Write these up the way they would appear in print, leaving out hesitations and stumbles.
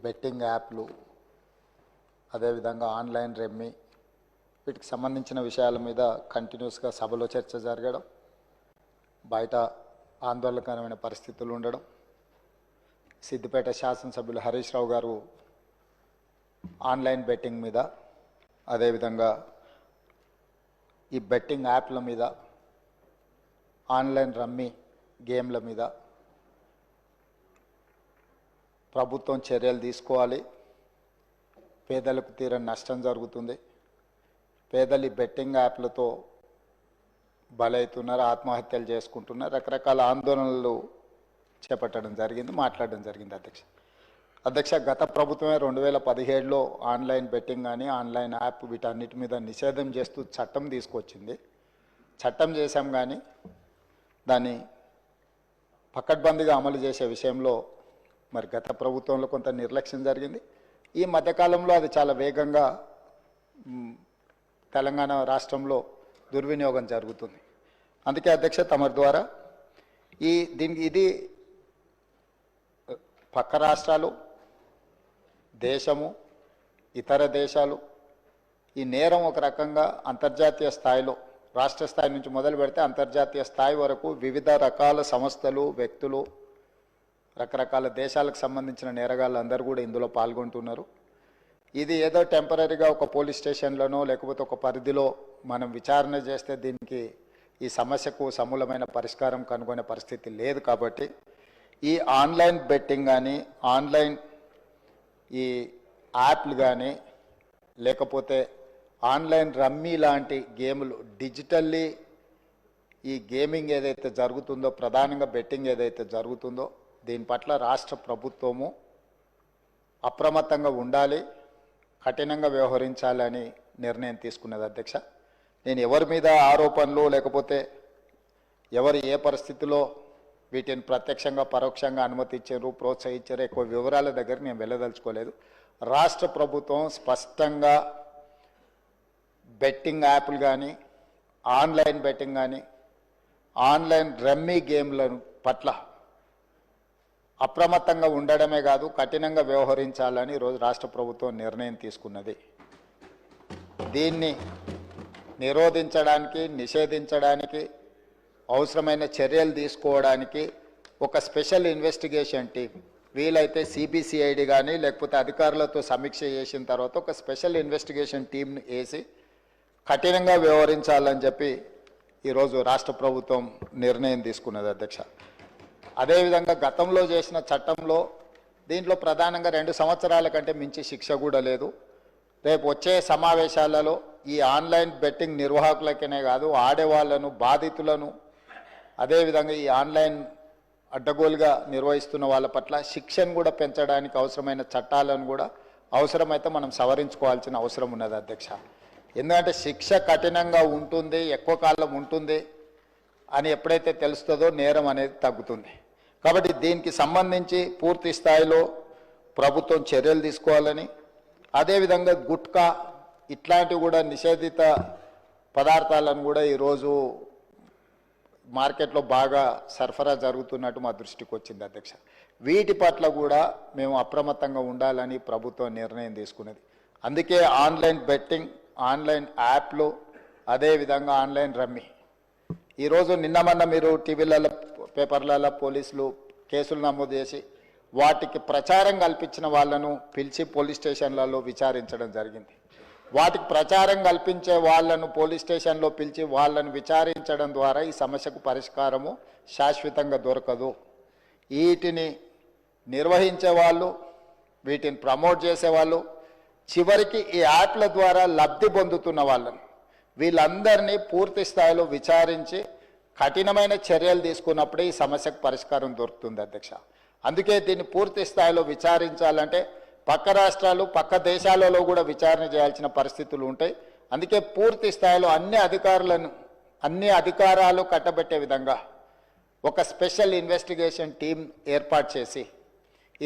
Betting యాప్లు అదేవిధంగా online రెమ్మీ వీటికి సంబంధించిన విషయాల మీద కంటిన్యూస్గా సభలో చర్చ జరగడం, బయట ఆందోళనకరమైన పరిస్థితులు ఉండడం, సిద్దిపేట శాసనసభ్యులు హరీష్ రావు గారు ఆన్లైన్ బెట్టింగ్ మీద అదేవిధంగా ఈ బెట్టింగ్ యాప్ల మీద ఆన్లైన్ రమ్మీ గేమ్ల మీద ప్రభుత్వం చర్యలు తీసుకోవాలి. పేదలకు తీరని నష్టం జరుగుతుంది. పేదలు ఈ బెట్టింగ్ యాప్లతో బలవుతున్నారు, ఆత్మహత్యలు చేసుకుంటున్నారు, రకరకాల ఆందోళనలు చేపట్టడం జరిగింది, మాట్లాడడం జరిగింది. అధ్యక్ష గత ప్రభుత్వమే 2017లో ఆన్లైన్ బెట్టింగ్ కానీ ఆన్లైన్ యాప్ వీటన్నిటి మీద నిషేధం చేస్తూ చట్టం తీసుకొచ్చింది. చట్టం చేశాం కానీ దాన్ని పకడ్బందీగా అమలు చేసే విషయంలో మరి గత ప్రభుత్వంలో కొంత నిర్లక్ష్యం జరిగింది. ఈ మధ్యకాలంలో అది చాలా వేగంగా తెలంగాణ రాష్ట్రంలో దుర్వినియోగం జరుగుతుంది. అందుకే అధ్యక్ష తమరి ద్వారా ఇది పక్క రాష్ట్రాలు, దేశము, ఇతర దేశాలు ఈ నేరం ఒక రకంగా అంతర్జాతీయ స్థాయిలో రాష్ట్ర స్థాయి నుంచి మొదలు పెడితే అంతర్జాతీయ స్థాయి వరకు వివిధ రకాల సంస్థలు, వ్యక్తులు, రకరకాల దేశాలకు సంబంధించిన నేరగాళ్ళు అందరూ కూడా ఇందులో పాల్గొంటున్నారు. ఇది ఏదో టెంపరీగా ఒక పోలీస్ స్టేషన్లోనో లేకపోతే ఒక పరిధిలో మనం విచారణ చేస్తే దీనికి ఈ సమస్యకు సమూలమైన పరిష్కారం కనుగొనే పరిస్థితి లేదు. కాబట్టి ఈ ఆన్లైన్ బెట్టింగ్ కానీ ఆన్లైన్ ఈ యాప్లు కానీ లేకపోతే ఆన్లైన్ రమ్మీ లాంటి గేములు డిజిటల్లీ ఈ గేమింగ్ ఏదైతే జరుగుతుందో, ప్రధానంగా బెట్టింగ్ ఏదైతే జరుగుతుందో దీని పట్ల రాష్ట్ర ప్రభుత్వము అప్రమత్తంగా ఉండాలి, కఠినంగా వ్యవహరించాలని నిర్ణయం తీసుకున్నది. అధ్యక్ష నేను ఎవరి మీద ఆరోపణలు లేకపోతే ఎవరు ఏ పరిస్థితిలో వీటిని ప్రత్యక్షంగా పరోక్షంగా అనుమతించారు, ప్రోత్సహించారు ఎక్కువ వివరాల దగ్గర నేను వెళ్ళదలుచుకోలేదు. రాష్ట్ర ప్రభుత్వం స్పష్టంగా బెట్టింగ్ యాప్లు కానీ ఆన్లైన్ బెట్టింగ్ కానీ ఆన్లైన్ రమ్మీ గేమ్ల పట్ల అప్రమత్తంగా ఉండడమే కాదు కఠినంగా వ్యవహరించాలని ఈరోజు రాష్ట్ర ప్రభుత్వం నిర్ణయం తీసుకున్నది. దీన్ని నిరోధించడానికి, నిషేధించడానికి అవసరమైన చర్యలు తీసుకోవడానికి ఒక స్పెషల్ ఇన్వెస్టిగేషన్ టీం, వీలైతే సిబిసిఐడి కానీ లేకపోతే అధికారులతో సమీక్ష చేసిన తర్వాత ఒక స్పెషల్ ఇన్వెస్టిగేషన్ టీంను వేసి కఠినంగా వ్యవహరించాలని చెప్పి ఈరోజు రాష్ట్ర ప్రభుత్వం నిర్ణయం తీసుకున్నది. అధ్యక్ష అదేవిధంగా గతంలో చేసిన చట్టంలో దీంట్లో ప్రధానంగా 2 సంవత్సరాల కంటే మించి శిక్ష కూడా లేదు. రేపు వచ్చే సమావేశాలలో ఈ ఆన్లైన్ బెట్టింగ్ నిర్వాహకులకనే కాదు ఆడేవాళ్లను, బాధితులను, అదేవిధంగా ఈ ఆన్లైన్ అడ్డగోలుగా నిర్వహిస్తున్న వాళ్ళ పట్ల శిక్షను కూడా పెంచడానికి అవసరమైన చట్టాలను కూడా అవసరమైతే మనం సవరించుకోవాల్సిన అవసరం ఉన్నది. అధ్యక్ష ఎందుకంటే శిక్ష కఠినంగా ఉంటుంది, ఎక్కువ కాలం ఉంటుంది అని ఎప్పుడైతే తెలుస్తుందో నేరం అనేది తగ్గుతుంది. కాబట్టి దీనికి సంబంధించి పూర్తి స్థాయిలో ప్రభుత్వం చర్యలు తీసుకోవాలని, అదేవిధంగా గుట్కా ఇట్లాంటివి కూడా నిషేధిత పదార్థాలను కూడా ఈరోజు మార్కెట్లో బాగా సరఫరా జరుగుతున్నట్టు మా దృష్టికి వచ్చింది. అధ్యక్ష వీటి పట్ల కూడా మేము అప్రమత్తంగా ఉండాలని ప్రభుత్వం నిర్ణయం తీసుకున్నది. అందుకే ఆన్లైన్ బెట్టింగ్, ఆన్లైన్ యాప్లు, అదేవిధంగా ఆన్లైన్ రమ్మీ ఈరోజు నిన్న మీరు టీవీలలో, పేపర్లలో పోలీసులు కేసులు నమోదు చేసి వాటికి ప్రచారం కల్పించిన వాళ్ళను పిలిచి పోలీస్ స్టేషన్లలో విచారించడం జరిగింది. వాటికి ప్రచారం కల్పించే వాళ్ళను పోలీస్ స్టేషన్లో పిలిచి వాళ్ళను విచారించడం ద్వారా ఈ సమస్యకు పరిష్కారము శాశ్వతంగా దొరకదు. వీటిని నిర్వహించే వాళ్ళు, వీటిని ప్రమోట్ చేసేవాళ్ళు, చివరికి ఈ యాప్ల ద్వారా లబ్ధి పొందుతున్న వాళ్ళను వీళ్ళందరినీ పూర్తి స్థాయిలో విచారించి కఠినమైన చర్యలు తీసుకున్నప్పుడే ఈ సమస్యకు పరిష్కారం దొరుకుతుంది. అధ్యక్ష అందుకే దీన్ని పూర్తి స్థాయిలో విచారించాలంటే పక్క రాష్ట్రాలు, పక్క దేశాలలో కూడా విచారణ చేయాల్సిన పరిస్థితులు ఉంటాయి. అందుకే పూర్తి స్థాయిలో అన్ని అధికారాలు కట్టబెట్టే విధంగా ఒక స్పెషల్ ఇన్వెస్టిగేషన్ టీం ఏర్పాటు చేసి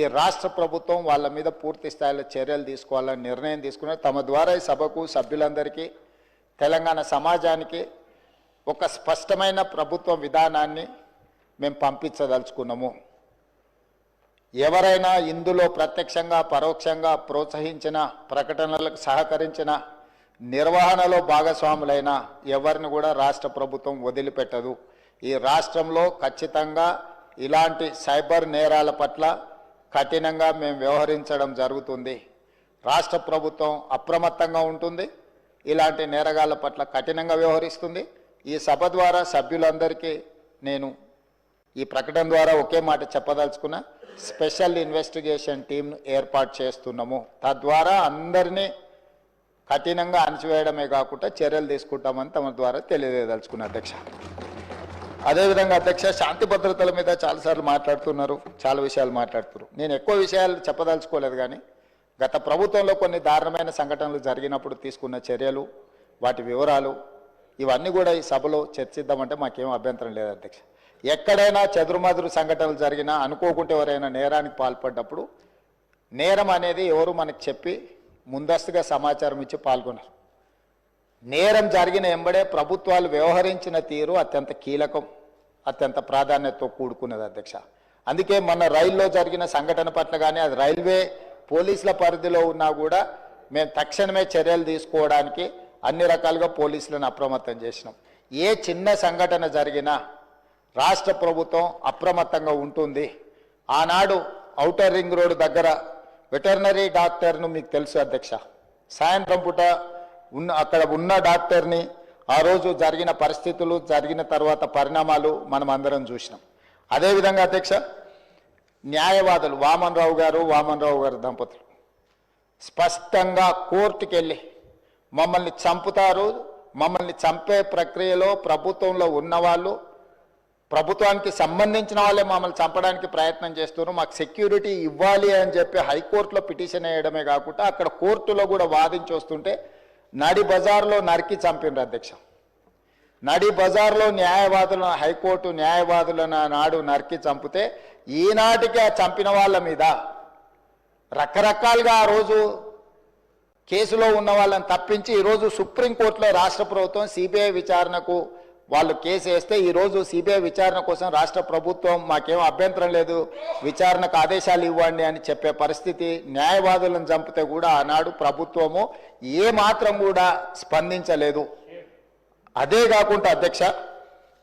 ఈ రాష్ట్ర ప్రభుత్వం వాళ్ళ మీద పూర్తి స్థాయిలో చర్యలు తీసుకోవాలని నిర్ణయం తీసుకున్నారు. తమ ద్వారా ఈ సభకు, సభ్యులందరికీ, తెలంగాణ సమాజానికి ఒక స్పష్టమైన ప్రభుత్వ విధానాన్ని మేము పంపించదలుచుకున్నాము. ఎవరైనా ఇందులో ప్రత్యక్షంగా పరోక్షంగా ప్రోత్సహించిన ప్రకటనలకు సహకరించిన నిర్వహణలో భాగస్వాములైన ఎవరిని కూడా రాష్ట్ర ప్రభుత్వం వదిలిపెట్టదు. ఈ రాష్ట్రంలో ఖచ్చితంగా ఇలాంటి సైబర్ నేరాల పట్ల కఠినంగా మేము వ్యవహరించడం జరుగుతుంది. రాష్ట్ర ప్రభుత్వం అప్రమత్తంగా ఉంటుంది, ఇలాంటి నేరగాళ్ల పట్ల కఠినంగా వ్యవహరిస్తుంది. ఈ సభ ద్వారా సభ్యులందరికీ నేను ఈ ప్రకటన ద్వారా ఒకే మాట చెప్పదలుచుకున్నా, స్పెషల్ ఇన్వెస్టిగేషన్ టీంను ఏర్పాటు చేస్తున్నాము. తద్వారా అందరినీ కఠినంగా అణచివేయడమే కాకుండా చర్యలు తీసుకుంటామని తమ ద్వారా తెలియజేయదలుచుకున్నా అధ్యక్ష. అదేవిధంగా అధ్యక్ష, శాంతి భద్రతల మీద చాలాసార్లు మాట్లాడుతున్నారు, చాలా విషయాలు మాట్లాడుతున్నారు. నేను ఎక్కువ విషయాలు చెప్పదలుచుకోలేదు, కానీ గత ప్రభుత్వంలో కొన్ని దారుణమైన సంఘటనలు జరిగినప్పుడు తీసుకున్న చర్యలు, వాటి వివరాలు ఇవన్నీ కూడా ఈ సభలో చర్చిద్దామంటే మాకేం అభ్యంతరం లేదు అధ్యక్ష. ఎక్కడైనా చెదురుమదురు సంఘటనలు జరిగినా, అనుకోకుంటే ఎవరైనా నేరానికి పాల్పడ్డప్పుడు నేరం అనేది ఎవరు మనకు చెప్పి ముందస్తుగా సమాచారం ఇచ్చి పాల్గొన్నారు. నేరం జరిగిన ఎంబడే ప్రభుత్వాలు వ్యవహరించిన తీరు అత్యంత కీలకం, అత్యంత ప్రాధాన్యతతో కూడుకున్నది అధ్యక్ష. అందుకే మన రైల్లో జరిగిన సంఘటన పట్ల కానీ, అది రైల్వే పోలీసుల పరిధిలో ఉన్నా కూడా మేము తక్షణమే చర్యలు తీసుకోవడానికి అన్ని రకాలుగా పోలీసులను అప్రమత్తం చేసినాం. ఏ చిన్న సంఘటన జరిగినా రాష్ట్ర ప్రభుత్వం అప్రమత్తంగా ఉంటుంది. ఆనాడు ఔటర్ రింగ్ రోడ్ దగ్గర వెటర్నరీ డాక్టర్ను మీకు తెలుసు అధ్యక్ష, సాయంత్రం పూట అక్కడ ఉన్న డాక్టర్ని ఆ రోజు జరిగిన పరిస్థితులు, జరిగిన తర్వాత పరిణామాలు మనం అందరం చూసినాం. అదేవిధంగా అధ్యక్ష, న్యాయవాదులు వామన్ రావు గారు దంపతులు స్పష్టంగా కోర్టుకు వెళ్ళి మమ్మల్ని చంపుతారు, మమ్మల్ని చంపే ప్రక్రియలో ప్రభుత్వంలో ఉన్నవాళ్ళు, ప్రభుత్వానికి సంబంధించిన వాళ్ళే మమ్మల్ని చంపడానికి ప్రయత్నం చేస్తున్నారు, మాకు సెక్యూరిటీ ఇవ్వాలి అని చెప్పి హైకోర్టులో పిటిషన్ వేయడమే కాకుండా అక్కడ కోర్టులో కూడా వాదించి వస్తుంటే నడి బజార్లో నరికి చంపిండ్రు అధ్యక్ష. నడి బజార్లో న్యాయవాదులను, హైకోర్టు న్యాయవాదులను నాడు నరికి చంపితే ఈనాటికి ఆ చంపిన వాళ్ళ మీద రకరకాలుగా ఆ రోజు కేసులో ఉన్న వాళ్ళని తప్పించి ఈరోజు సుప్రీంకోర్టులో రాష్ట్ర ప్రభుత్వం సిబిఐ విచారణకు వాళ్ళు కేసు వేస్తే ఈరోజు సిబిఐ విచారణ కోసం రాష్ట్ర ప్రభుత్వం మాకేం అభ్యంతరం లేదు, విచారణకు ఆదేశాలు ఇవ్వండి అని చెప్పే పరిస్థితి. న్యాయవాదులను చంపితే కూడా ఆనాడు ప్రభుత్వము ఏమాత్రం కూడా స్పందించలేదు. అదే కాకుండా అధ్యక్ష,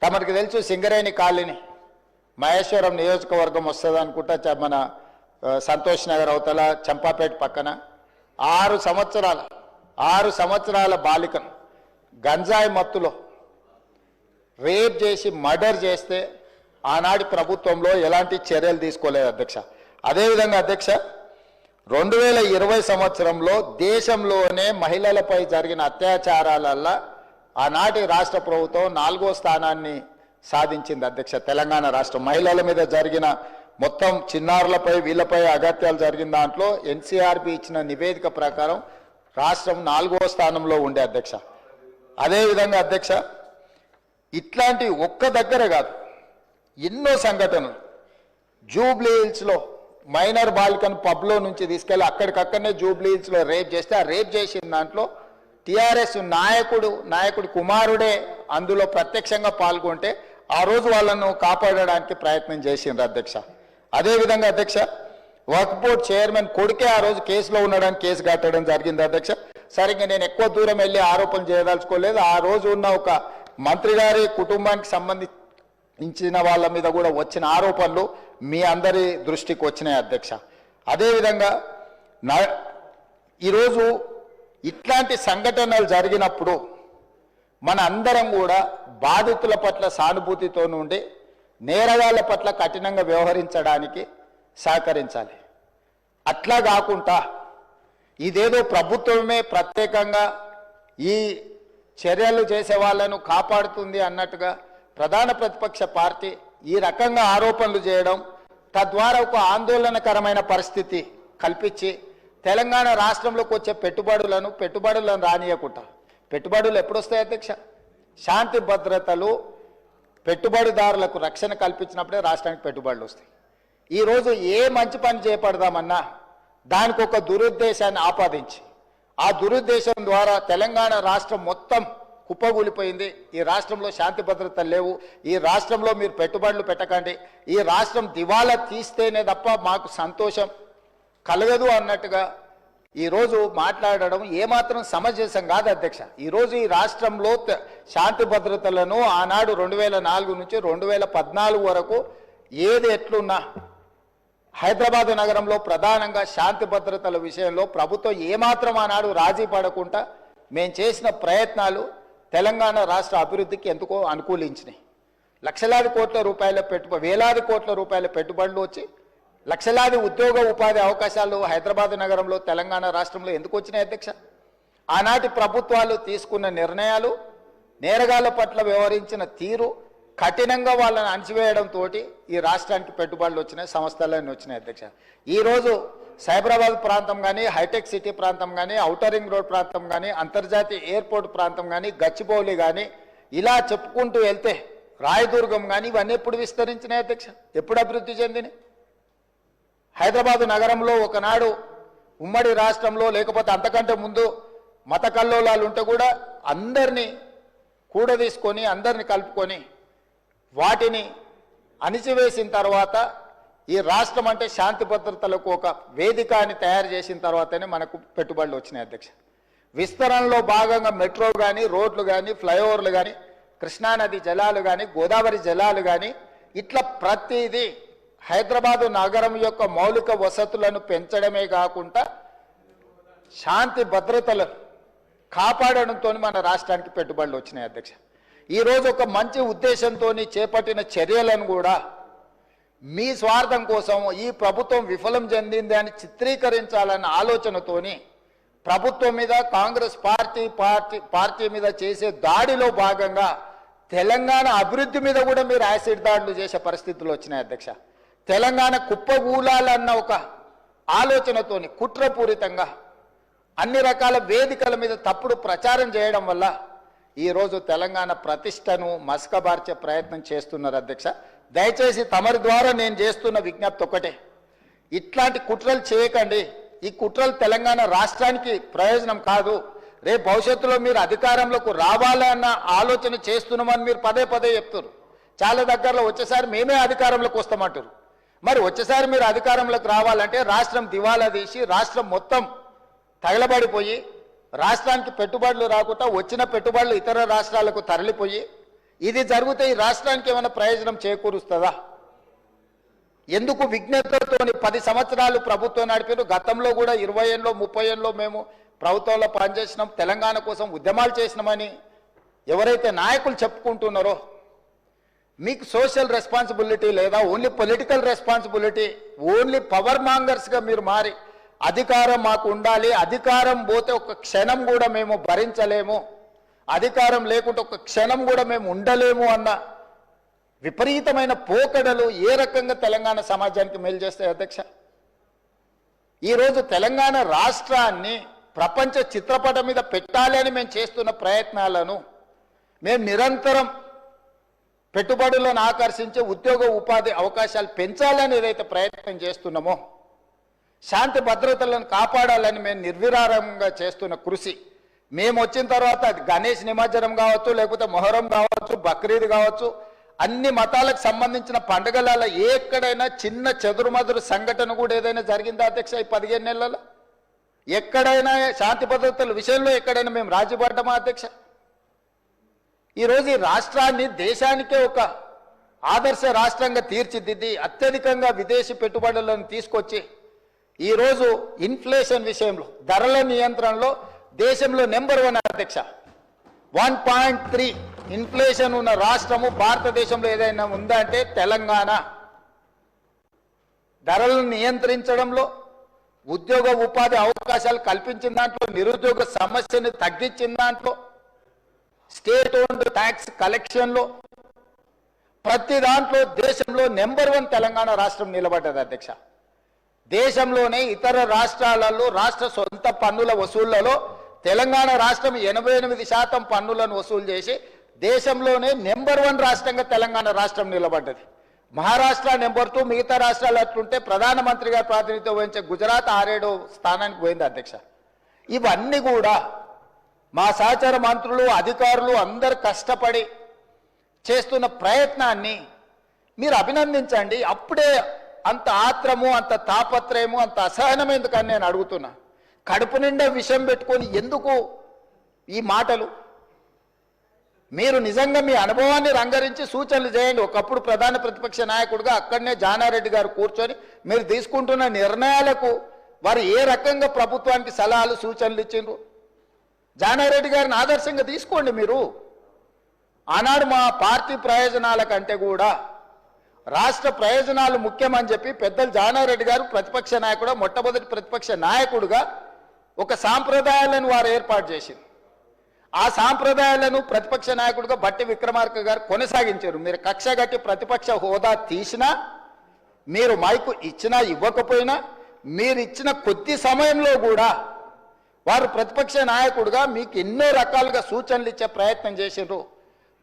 తమరికి తెలుసు సింగరేణి కాలనీ మహేశ్వరం నియోజకవర్గం వస్తుంది అనుకుంటా, మన సంతోష్ నగర్ అవతల చంపాపేట పక్కన 6 సంవత్సరాల బాలికను గంజాయి మత్తులో రేప్ చేసి మర్డర్ చేస్తే ఆనాటి ప్రభుత్వంలో ఎలాంటి చర్యలు తీసుకోలేదు అధ్యక్ష. అదేవిధంగా అధ్యక్ష, 2020 సంవత్సరంలో దేశంలోనే మహిళలపై జరిగిన అత్యాచారాలల్లో ఆనాటి రాష్ట్ర ప్రభుత్వం 4వ స్థానాన్ని సాధించింది అధ్యక్ష. తెలంగాణ రాష్ట్రం మహిళల మీద జరిగిన మొత్తం చిన్నారులపై వీళ్ళపై అగత్యాలు జరిగిన దాంట్లో ఎన్సీఆర్బీ ఇచ్చిన నివేదిక ప్రకారం రాష్ట్రం 4వ స్థానంలో ఉండే అధ్యక్ష. అదేవిధంగా అధ్యక్ష, ఇట్లాంటి ఒక్క దగ్గర కాదు, ఎన్నో సంఘటనలు. జూబ్లీ హిల్స్లో మైనర్ బాలికను పబ్లో నుంచి తీసుకెళ్ళి అక్కడికక్కడనే జూబ్లీ హిల్స్లో రేప్ చేస్తే ఆ రేప్ చేసిన దాంట్లో టీఆర్ఎస్ నాయకుడి కుమారుడే అందులో ప్రత్యక్షంగా పాల్గొంటే ఆ రోజు వాళ్ళను కాపాడడానికి ప్రయత్నం చేసిండ్రు అధ్యక్ష. అదేవిధంగా అధ్యక్ష, వక్ఫ్ బోర్డ్ చైర్మన్ కొడుకే ఆ రోజు కేసులో ఉండడానికి కేసు కట్టడం జరిగింది అధ్యక్ష. సరిగ్గా నేను ఎక్కువ దూరం వెళ్ళి ఆరోపణలు చేయదలుచుకోలేదు. ఆ రోజు ఉన్న ఒక మంత్రి గారి కుటుంబానికి సంబంధించిన వాళ్ళ మీద కూడా వచ్చిన ఆరోపణలు మీ అందరి దృష్టికి వచ్చినాయి అధ్యక్ష. అదేవిధంగా ఈరోజు ఇట్లాంటి సంఘటనలు జరిగినప్పుడు మన అందరం కూడా బాధితుల పట్ల సానుభూతితో నుండి నేరగాళ్ల పట్ల కఠినంగా వ్యవహరించడానికి సహకరించాలి. అట్లా కాకుండా ఇదేదో ప్రభుత్వమే ప్రత్యేకంగా ఈ చర్యలు చేసే వాళ్ళను కాపాడుతుంది అన్నట్టుగా ప్రధాన ప్రతిపక్ష పార్టీ ఈ రకంగా ఆరోపణలు చేయడం, తద్వారా ఒక ఆందోళనకరమైన పరిస్థితి కల్పించి తెలంగాణ రాష్ట్రంలోకి వచ్చే పెట్టుబడులను రానియకుండా, పెట్టుబడులు ఎప్పుడు వస్తాయి అధ్యక్ష? శాంతి భద్రతలు పెట్టుబడిదారులకు రక్షణ కల్పించినప్పుడే రాష్ట్రానికి పెట్టుబడులు వస్తాయి. ఈరోజు ఏ మంచి పని చేపడదామన్నా దానికి ఒక దురుద్దేశాన్ని ఆపాదించి ఆ దురుద్దేశం ద్వారా తెలంగాణ రాష్ట్రం మొత్తం కుప్పగూలిపోయింది, ఈ రాష్ట్రంలో శాంతి భద్రతలు లేవు, ఈ రాష్ట్రంలో మీరు పెట్టుబడులు పెట్టకండి, ఈ రాష్ట్రం దివాలా తీస్తేనే తప్ప మాకు సంతోషం కలగదు అన్నట్టుగా ఈరోజు మాట్లాడడం ఏమాత్రం సమంజసం కాదు అధ్యక్ష. ఈరోజు ఈ రాష్ట్రంలో శాంతి భద్రతలను ఆనాడు 2004 నుంచి 2014 వరకు ఏది ఎట్లున్నా హైదరాబాద్ నగరంలో ప్రధానంగా శాంతి భద్రతల విషయంలో ప్రభుత్వం ఏమాత్రం ఆనాడు రాజీ పడకుండా మేము చేసిన ప్రయత్నాలు తెలంగాణ రాష్ట్ర అభివృద్ధికి ఎందుకో అనుకూలించినాయి. లక్షలాది కోట్ల రూపాయల వేలాది కోట్ల రూపాయల పెట్టుబడులు వచ్చి లక్షలాది ఉద్యోగ ఉపాధి అవకాశాలు హైదరాబాద్ నగరంలో తెలంగాణ రాష్ట్రంలో ఎందుకు వచ్చినాయి అధ్యక్ష? ఆనాటి ప్రభుత్వాలు తీసుకున్న నిర్ణయాలు, నేరగాళ్ల పట్ల వ్యవహరించిన తీరు, కఠినంగా వాళ్ళని అణచివేయడంతో ఈ రాష్ట్రానికి పెట్టుబడులు వచ్చినాయి, సంస్థలన్నీ వచ్చినాయి అధ్యక్ష. ఈరోజు సైబరాబాద్ ప్రాంతం కానీ, హైటెక్ సిటీ ప్రాంతం కానీ, ఔటర్ రింగ్ రోడ్ ప్రాంతం కానీ, అంతర్జాతీయ ఎయిర్పోర్ట్ ప్రాంతం కానీ, గచ్చిబౌలి కానీ, ఇలా చెప్పుకుంటూ వెళ్తే రాయదుర్గం కానీ ఇవన్నీ ఎప్పుడు విస్తరించినాయి అధ్యక్ష? ఎప్పుడు అభివృద్ధి చెందినాయి? హైదరాబాదు నగరంలో ఒకనాడు ఉమ్మడి రాష్ట్రంలో లేకపోతే అంతకంటే ముందు మత కల్లోలాలు ఉంటే కూడా అందరినీ కూడదీసుకొని అందరిని కలుపుకొని వాటిని అణిచివేసిన తర్వాత ఈ రాష్ట్రం అంటే శాంతి భద్రతలకు ఒక వేదిక అని తయారు చేసిన తర్వాతనే మనకు పెట్టుబడులు వచ్చినాయి అధ్యక్ష. విస్తరణలో భాగంగా మెట్రో కానీ, రోడ్లు కానీ, ఫ్లైఓవర్లు కానీ, కృష్ణానది జలాలు కానీ, గోదావరి జలాలు కానీ, ఇట్లా ప్రతిదీ హైదరాబాదు నగరం యొక్క మౌలిక వసతులను పెంచడమే కాకుండా శాంతి భద్రతలను కాపాడడంతో మన రాష్ట్రానికి పెట్టుబడులు వచ్చినాయి అధ్యక్ష. ఈరోజు ఒక మంచి ఉద్దేశంతో చేపట్టిన చర్యలను కూడా మీ స్వార్థం కోసం ఈ ప్రభుత్వం విఫలం చెందింది అని చిత్రీకరించాలన్న ఆలోచనతోని ప్రభుత్వం మీద, కాంగ్రెస్ పార్టీ మీద చేసే దాడిలో భాగంగా తెలంగాణ అభివృద్ధి మీద కూడా మీరు యాసిడ్ దాడులు చేసే పరిస్థితులు వచ్చినాయి అధ్యక్ష. తెలంగాణ కుప్పగూలాలన్న ఒక ఆలోచనతోని కుట్రపూరితంగా అన్ని రకాల వేదికల మీద తప్పుడు ప్రచారం చేయడం వల్ల ఈరోజు తెలంగాణ ప్రతిష్టను మసకబార్చే ప్రయత్నం చేస్తున్నారు అధ్యక్ష. దయచేసి తమరి ద్వారా నేను చేస్తున్న విజ్ఞప్తి ఒకటే, ఇట్లాంటి కుట్రలు చేయకండి. ఈ కుట్రలు తెలంగాణ రాష్ట్రానికి ప్రయోజనం కాదు. రేపు భవిష్యత్తులో మీరు అధికారంలోకి రావాలన్న ఆలోచన చేస్తున్నామని మీరు పదే పదే చెప్తారు. చాలా దగ్గరలో వచ్చేసారి మేమే అధికారంలోకి వస్తామంటారు. మరి వచ్చేసారి మీరు అధికారంలోకి రావాలంటే రాష్ట్రం దివాలా తీసి రాష్ట్రం మొత్తం తగలబడిపోయి రాష్ట్రానికి పెట్టుబడులు రాకుండా వచ్చిన పెట్టుబడులు ఇతర రాష్ట్రాలకు తరలిపోయి ఇది జరిగితే ఈ రాష్ట్రానికి ఏమైనా ప్రయోజనం చేకూరుస్తుందా? ఎందుకు విజ్ఞతతోని 10 సంవత్సరాలు ప్రభుత్వం నడిపారు. గతంలో కూడా 20 ఏళ్ళలో 30 ఏళ్ళలో మేము ప్రభుత్వంలో పనిచేసినాం, తెలంగాణ కోసం ఉద్యమాలు చేసినామని ఎవరైతే నాయకులు చెప్పుకుంటున్నారో మీకు సోషల్ రెస్పాన్సిబిలిటీ లేదా? Only political responsibility, only power మాంగర్స్గా మీరు మారి అధికారం మాకు ఉండాలి, అధికారం పోతే ఒక క్షణం కూడా మేము భరించలేము, అధికారం లేకుంటే ఒక క్షణం కూడా మేము ఉండలేము అన్న విపరీతమైన పోకడలు ఏ రకంగా తెలంగాణ సమాజానికి మేలు చేస్తాయి అధ్యక్ష? ఈరోజు తెలంగాణ రాష్ట్రాన్ని ప్రపంచ చిత్రపటం మీద పెట్టాలి అని మేము చేస్తున్న ప్రయత్నాలను మేము నిరంతరం పెట్టుబడులను ఆకర్షించే ఉద్యోగ ఉపాధి అవకాశాలు పెంచాలని ఏదైతే ప్రయత్నం చేస్తున్నామో, శాంతి భద్రతలను కాపాడాలని మేము నిర్విరామంగా చేస్తున్న కృషి, మేము వచ్చిన తర్వాత అది గణేష్ నిమజ్జనం కావచ్చు, లేకపోతే మొహరం కావచ్చు, బక్రీద్ కావచ్చు, అన్ని మతాలకు సంబంధించిన పండుగల ఎక్కడైనా చిన్న చెదురుమదురు సంఘటన కూడా ఏదైనా జరిగిందా అధ్యక్ష? ఈ 15 నెలల్లో ఎక్కడైనా శాంతి భద్రతల విషయంలో ఎక్కడైనా మేము రాజీ పడ్డామా అధ్యక్ష? ఈరోజు ఈ రాష్ట్రాన్ని దేశానికే ఒక ఆదర్శ రాష్ట్రంగా తీర్చిదిద్ది అత్యధికంగా విదేశీ పెట్టుబడులను తీసుకొచ్చి ఈరోజు ఇన్ఫ్లేషన్ విషయంలో, ధరల నియంత్రణలో దేశంలో నెంబర్ 1 అధ్యక్ష. 1.3 ఇన్ఫ్లేషన్ ఉన్న రాష్ట్రము భారతదేశంలో ఏదైనా ఉందంటే తెలంగాణ. ధరలను నియంత్రించడంలో, ఉద్యోగ ఉపాధి అవకాశాలు కల్పించిన దాంట్లో, నిరుద్యోగ సమస్యను తగ్గించిన దాంట్లో, స్టేట్ ఓన్డ్ ట్యాక్స్ కలెక్షన్లో, ప్రతి దాంట్లో దేశంలో నెంబర్ 1 తెలంగాణ రాష్ట్రం నిలబడ్డది అధ్యక్ష. దేశంలోనే ఇతర రాష్ట్రాలలో రాష్ట్ర సొంత పన్నుల వసూళ్లలో తెలంగాణ రాష్ట్రం 88% పన్నులను వసూలు చేసి దేశంలోనే నెంబర్ 1 రాష్ట్రంగా తెలంగాణ రాష్ట్రం నిలబడ్డది. మహారాష్ట్ర నెంబర్ 2, మిగతా రాష్ట్రాలు అట్లుంటే ప్రధానమంత్రిగా ప్రాతినిధ్యం వహించే గుజరాత్ 6-7 స్థానానికి పోయింది అధ్యక్ష. ఇవన్నీ కూడా మా సహచర మంత్రులు అధికారులు అందరు కష్టపడి చేస్తున్న ప్రయత్నాన్ని మీరు అభినందించండి. అప్పుడే అంత ఆత్రము, అంత తాపత్రయము, అంత అసహనం ఎందుకని నేను అడుగుతున్నా. కడుపు నిండా విషయం పెట్టుకొని ఎందుకు ఈ మాటలు? మీరు నిజంగా మీ అనుభవాన్ని రంగరించి సూచనలు చేయండి. ఒకప్పుడు ప్రధాన ప్రతిపక్ష నాయకుడిగా అక్కడనే జానారెడ్డి గారు కూర్చొని మీరు తీసుకుంటున్న నిర్ణయాలకు వారు ఏ రకంగా ప్రభుత్వానికి సలహాలు సూచనలు ఇచ్చిండ్రు జానారెడ్డి గారిని ఆదర్శంగా తీసుకోండి. మీరు ఆనాడు మా పార్టీ ప్రయోజనాల కంటే కూడా రాష్ట్ర ప్రయోజనాలు ముఖ్యమని చెప్పి పెద్దలు జానారెడ్డి గారు ప్రతిపక్ష నాయకుడు, మొట్టమొదటి ప్రతిపక్ష నాయకుడుగా ఒక సాంప్రదాయాలను వారు ఏర్పాటు చేసింది. ఆ సాంప్రదాయాలను ప్రతిపక్ష నాయకుడిగా బట్టి విక్రమార్క గారు కొనసాగించారు. మీరు కక్షగట్టి ప్రతిపక్ష హోదా తీసినా, మీరు మైకు ఇచ్చినా ఇవ్వకపోయినా, మీరు ఇచ్చిన కొద్ది సమయంలో కూడా వారు ప్రతిపక్ష నాయకుడిగా మీకు ఎన్నో రకాలుగా సూచనలు ఇచ్చే ప్రయత్నం చేసిండ్రు.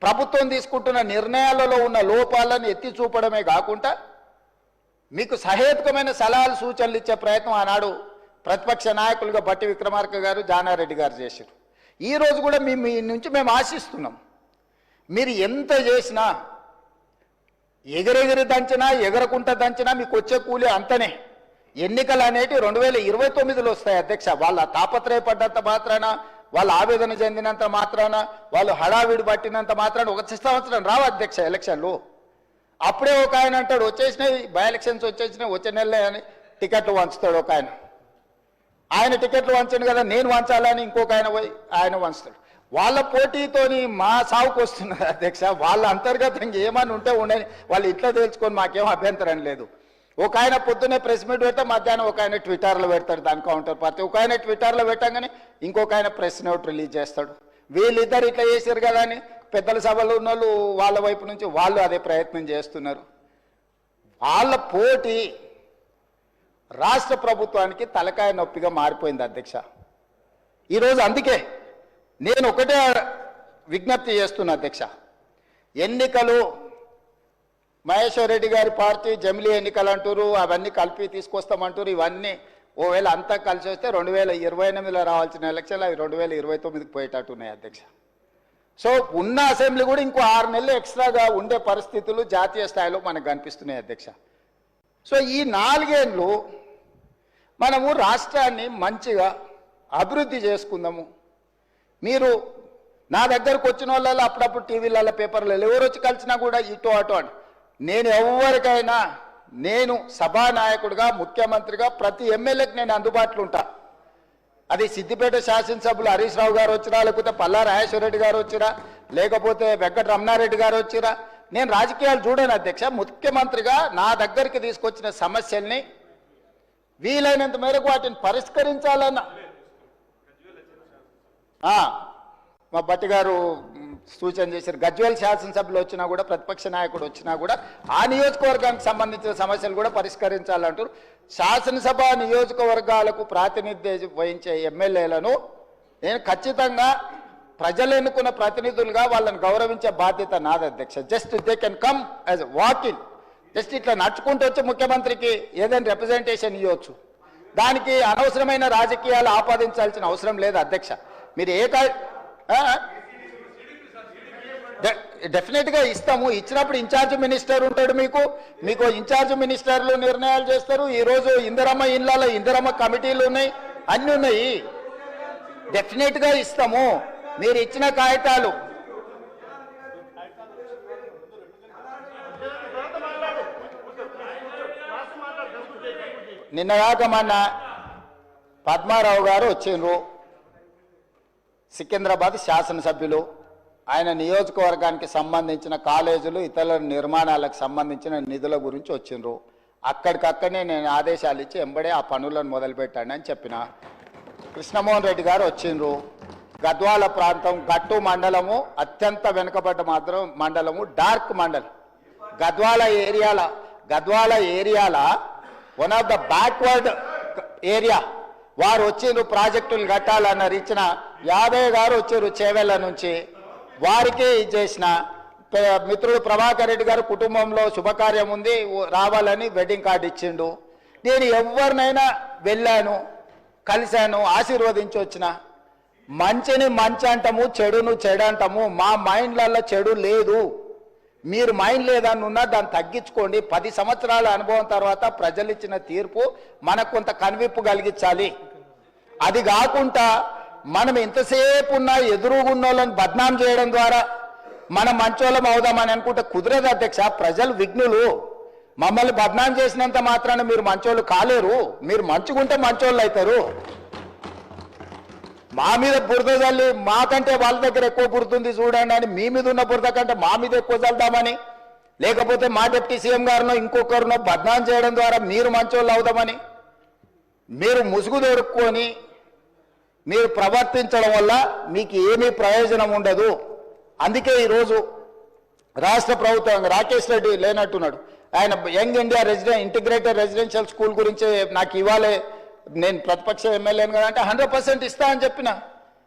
ప్రభుత్వం తీసుకుంటున్న నిర్ణయాలలో ఉన్న లోపాలను ఎత్తి చూపడమే కాకుండా మీకు సహేతుకమైన సలహాలు సూచనలు ఇచ్చే ప్రయత్నం ఆనాడు ప్రతిపక్ష నాయకులుగా బట్టి విక్రమార్క గారు, జానారెడ్డి గారు చేశారు. ఈరోజు కూడా మీ నుంచి మేము ఆశిస్తున్నాం. మీరు ఎంత చేసినా, ఎగరెగిరి దంచినా, ఎగరకుంట దంచినా మీకు వచ్చే కూలి అంతనే. ఎన్నికలు అనేటివి 2029లో వస్తాయి అధ్యక్ష. వాళ్ళ తాపత్రయపడ్డంత మాత్రాన, వాళ్ళు ఆవేదన చెందినంత మాత్రాన, వాళ్ళు హడావిడి పట్టినంత మాత్రాన ఒక సంవత్సరం రావు అధ్యక్ష ఎలక్షన్లు. అప్పుడే ఒక ఆయన అంటాడు వచ్చేసినాయి బై ఎలక్షన్స్ వచ్చేసినాయి, వచ్చే నెలలే అని టికెట్లు వంచుతాడు ఒక ఆయన. ఆయన టికెట్లు వంచండి కదా, నేను వంచాలని ఇంకొక ఆయన పోయి ఆయన వంచుతాడు. వాళ్ళ పోటీతోని మా సాగుకు వస్తున్నారు అధ్యక్ష. వాళ్ళ అంతర్గతంగా ఏమని ఉంటే ఉండని వాళ్ళు ఇట్లా తెలుసుకొని మాకేం అభ్యంతరం లేదు. ఒక ఆయన పొద్దున్నే ప్రెస్ మీట్ పెడితే మధ్యాహ్నం ఒక ఆయన ట్విట్టర్లో పెడతాడు దాని కౌంటర్ పార్టీ. ఒక ఆయన ట్విట్టర్లో పెట్టగానే ఇంకొక ఆయన ప్రెస్ నోట్ రిలీజ్ చేస్తాడు. వీళ్ళిద్దరు ఇట్లా చేశారు కదా అని పెద్దల సభలో ఉన్న వాళ్ళు వాళ్ళ వైపు నుంచి వాళ్ళు అదే ప్రయత్నం చేస్తున్నారు. వాళ్ళ పోటీ రాష్ట్ర ప్రభుత్వానికి తలకాయ నొప్పిగా మారిపోయింది అధ్యక్ష ఈరోజు. అందుకే నేను ఒకటే విజ్ఞప్తి చేస్తున్నా అధ్యక్ష, ఎన్నికలు మహేశ్వర్ రెడ్డి గారి పార్టీ జమిలీ ఎన్నికలు అంటారు, అవన్నీ కలిపి తీసుకొస్తామంటారు. ఇవన్నీ ఓవేళ అంతా కలిసి వస్తే 2028లో రావాల్సిన ఎలక్షన్లు అవి 2029కి పోయేటట్టు ఉన్నాయి అధ్యక్ష. సో ఉన్న అసెంబ్లీ కూడా ఇంకో 6 నెలలు ఎక్స్ట్రాగా ఉండే పరిస్థితులు జాతీయ స్థాయిలో మనకు కనిపిస్తున్నాయి అధ్యక్ష. సో ఈ 4 ఏళ్ళు మనము రాష్ట్రాన్ని మంచిగా అభివృద్ధి చేసుకుందాము. మీరు నా దగ్గరకు వచ్చిన వాళ్ళలో అప్పుడప్పుడు టీవీలలో పేపర్లలో ఎవరు వచ్చి కలిసినా కూడా ఇటు అటు అని నేను ఎవరికైనా నేను సభానాయకుడిగా ముఖ్యమంత్రిగా ప్రతి ఎమ్మెల్యేకి నేను అందుబాటులో ఉంటా. అది సిద్దిపేట శాసనసభ్యులు హరీష్ రావు గారు వచ్చినా, లేకపోతే పల్లా రాజేశ్వరరెడ్డి గారు వచ్చినా, లేకపోతే వెంకట రమణారెడ్డి గారు వచ్చినా, నేను రాజకీయాలు చూడను అధ్యక్ష. ముఖ్యమంత్రిగా నా దగ్గరికి తీసుకొచ్చిన సమస్యల్ని వీలైనంత మేరకు వాటిని పరిష్కరించాలన్న మా బట్టి గారు సూచన చేశారు. గజ్వేల్ శాసనసభలో వచ్చినా కూడా ప్రతిపక్ష నాయకుడు వచ్చినా కూడా ఆ నియోజకవర్గానికి సంబంధించిన సమస్యలు కూడా పరిష్కరించాలంటారు. శాసనసభ నియోజకవర్గాలకు ప్రాతినిధ్యం వహించే ఎమ్మెల్యేలను నేను ఖచ్చితంగా ప్రజలు ఎన్నుకున్న ప్రతినిధులుగా వాళ్ళని గౌరవించే బాధ్యత నాది అధ్యక్ష. Just they can come as walking, just ఇట్లా నడుచుకుంటూ వచ్చి ముఖ్యమంత్రికి ఏదైనా రిప్రజెంటేషన్ ఇవ్వచ్చు. దానికి అనవసరమైన రాజకీయాలు ఆపాదించాల్సిన అవసరం లేదు అధ్యక్ష. మీరు డెఫినెట్గా ఇస్తాము. ఇచ్చినప్పుడు ఇన్ఛార్జ్ మినిస్టర్ ఉంటాడు, మీకు ఇన్ఛార్జ్ మినిస్టర్లు నిర్ణయాలు చేస్తారు. ఈరోజు ఇందిరమ్మ ఇళ్ళలో ఇందిరమ్మ కమిటీలు ఉన్నాయి, అన్నీ ఉన్నాయి. డెఫినెట్గా ఇస్తాము. మీరు ఇచ్చిన కాగితాలు నిన్నగాక మొన్న పద్మారావు గారు వచ్చిండ్రు, సికింద్రాబాద్ శాసనసభ్యులు. ఆయన నియోజకవర్గానికి సంబంధించిన కాలేజీలు ఇతర నిర్మాణాలకు సంబంధించిన నిధుల గురించి వచ్చిండ్రు. అక్కడికక్కడనే నేను ఆదేశాలు ఇచ్చి ఎంబడే ఆ పనులను మొదలుపెట్టాను అని చెప్పిన. కృష్ణమోహన్ రెడ్డి గారు వచ్చిండ్రు. గద్వాల ప్రాంతం గట్టు మండలము అత్యంత వెనుకబడ్డ మండలము, డార్క్ మండలం. గద్వాల ఏరియాల one of the backward area. వారు వచ్చిండ్రు, ప్రాజెక్టులు కట్టాలన్నారు. ఇచ్చిన యాదయ్య గారు వచ్చారు చేవెళ్ళ నుంచి, వారికి ఇచ్చేసిన. మిత్రుడు ప్రభాకర్ రెడ్డి గారు కుటుంబంలో శుభకార్యం ఉంది రావాలని వెడ్డింగ్ కార్డు ఇచ్చిండు. నేను ఎవరినైనా వెళ్ళాను, కలిశాను, ఆశీర్వదించి వచ్చిన. మంచిని మంచి అంటాము, చెడును చెడు అంటాము. మా మైండ్లలో చెడు లేదు. మీరు మైండ్ లేదని ఉన్నా దాన్ని తగ్గించుకోండి. 10 సంవత్సరాల అనుభవం తర్వాత ప్రజలు ఇచ్చిన తీర్పు మనకు కొంత కనువిప్పు కలిగించాలి. అది కాకుండా మనం ఎంతసేపు ఉన్నా ఎదురుగున్నోళ్ళని బద్నాం చేయడం ద్వారా మనం మంచోళ్ళం అవుదామని అనుకుంటే కుదరదు అధ్యక్ష. ప్రజలు విఘ్నులు. మమ్మల్ని బద్నాం చేసినంత మాత్రాన మీరు మంచోళ్ళు కాలేరు. మీరు మంచిగుంటే మంచోళ్ళు అవుతారు. మా మీద బురద చల్లి మాకంటే వాళ్ళ దగ్గర ఎక్కువ బురదుంది చూడండి అని మీ మీద ఉన్న బురద కంటే మా మీద ఎక్కువ చల్దామని, లేకపోతే మా డిప్యూటీ సీఎం గారినో ఇంకొకరినో బద్నాం చేయడం ద్వారా మీరు మంచోళ్ళు అవుదామని మీరు ముసుగు దొరుకుని మీరు ప్రవర్తించడం వల్ల మీకు ఏమీ ప్రయోజనం ఉండదు. అందుకే ఈరోజు రాష్ట్ర ప్రభుత్వం రాకేష్ రెడ్డి లేనట్టున్నాడు. ఆయన young India integrated residential school గురించి నాకు ఇవ్వాలి, నేను ప్రతిపక్ష ఎమ్మెల్యేను కదా అంటే 100% ఇస్తా అని చెప్పిన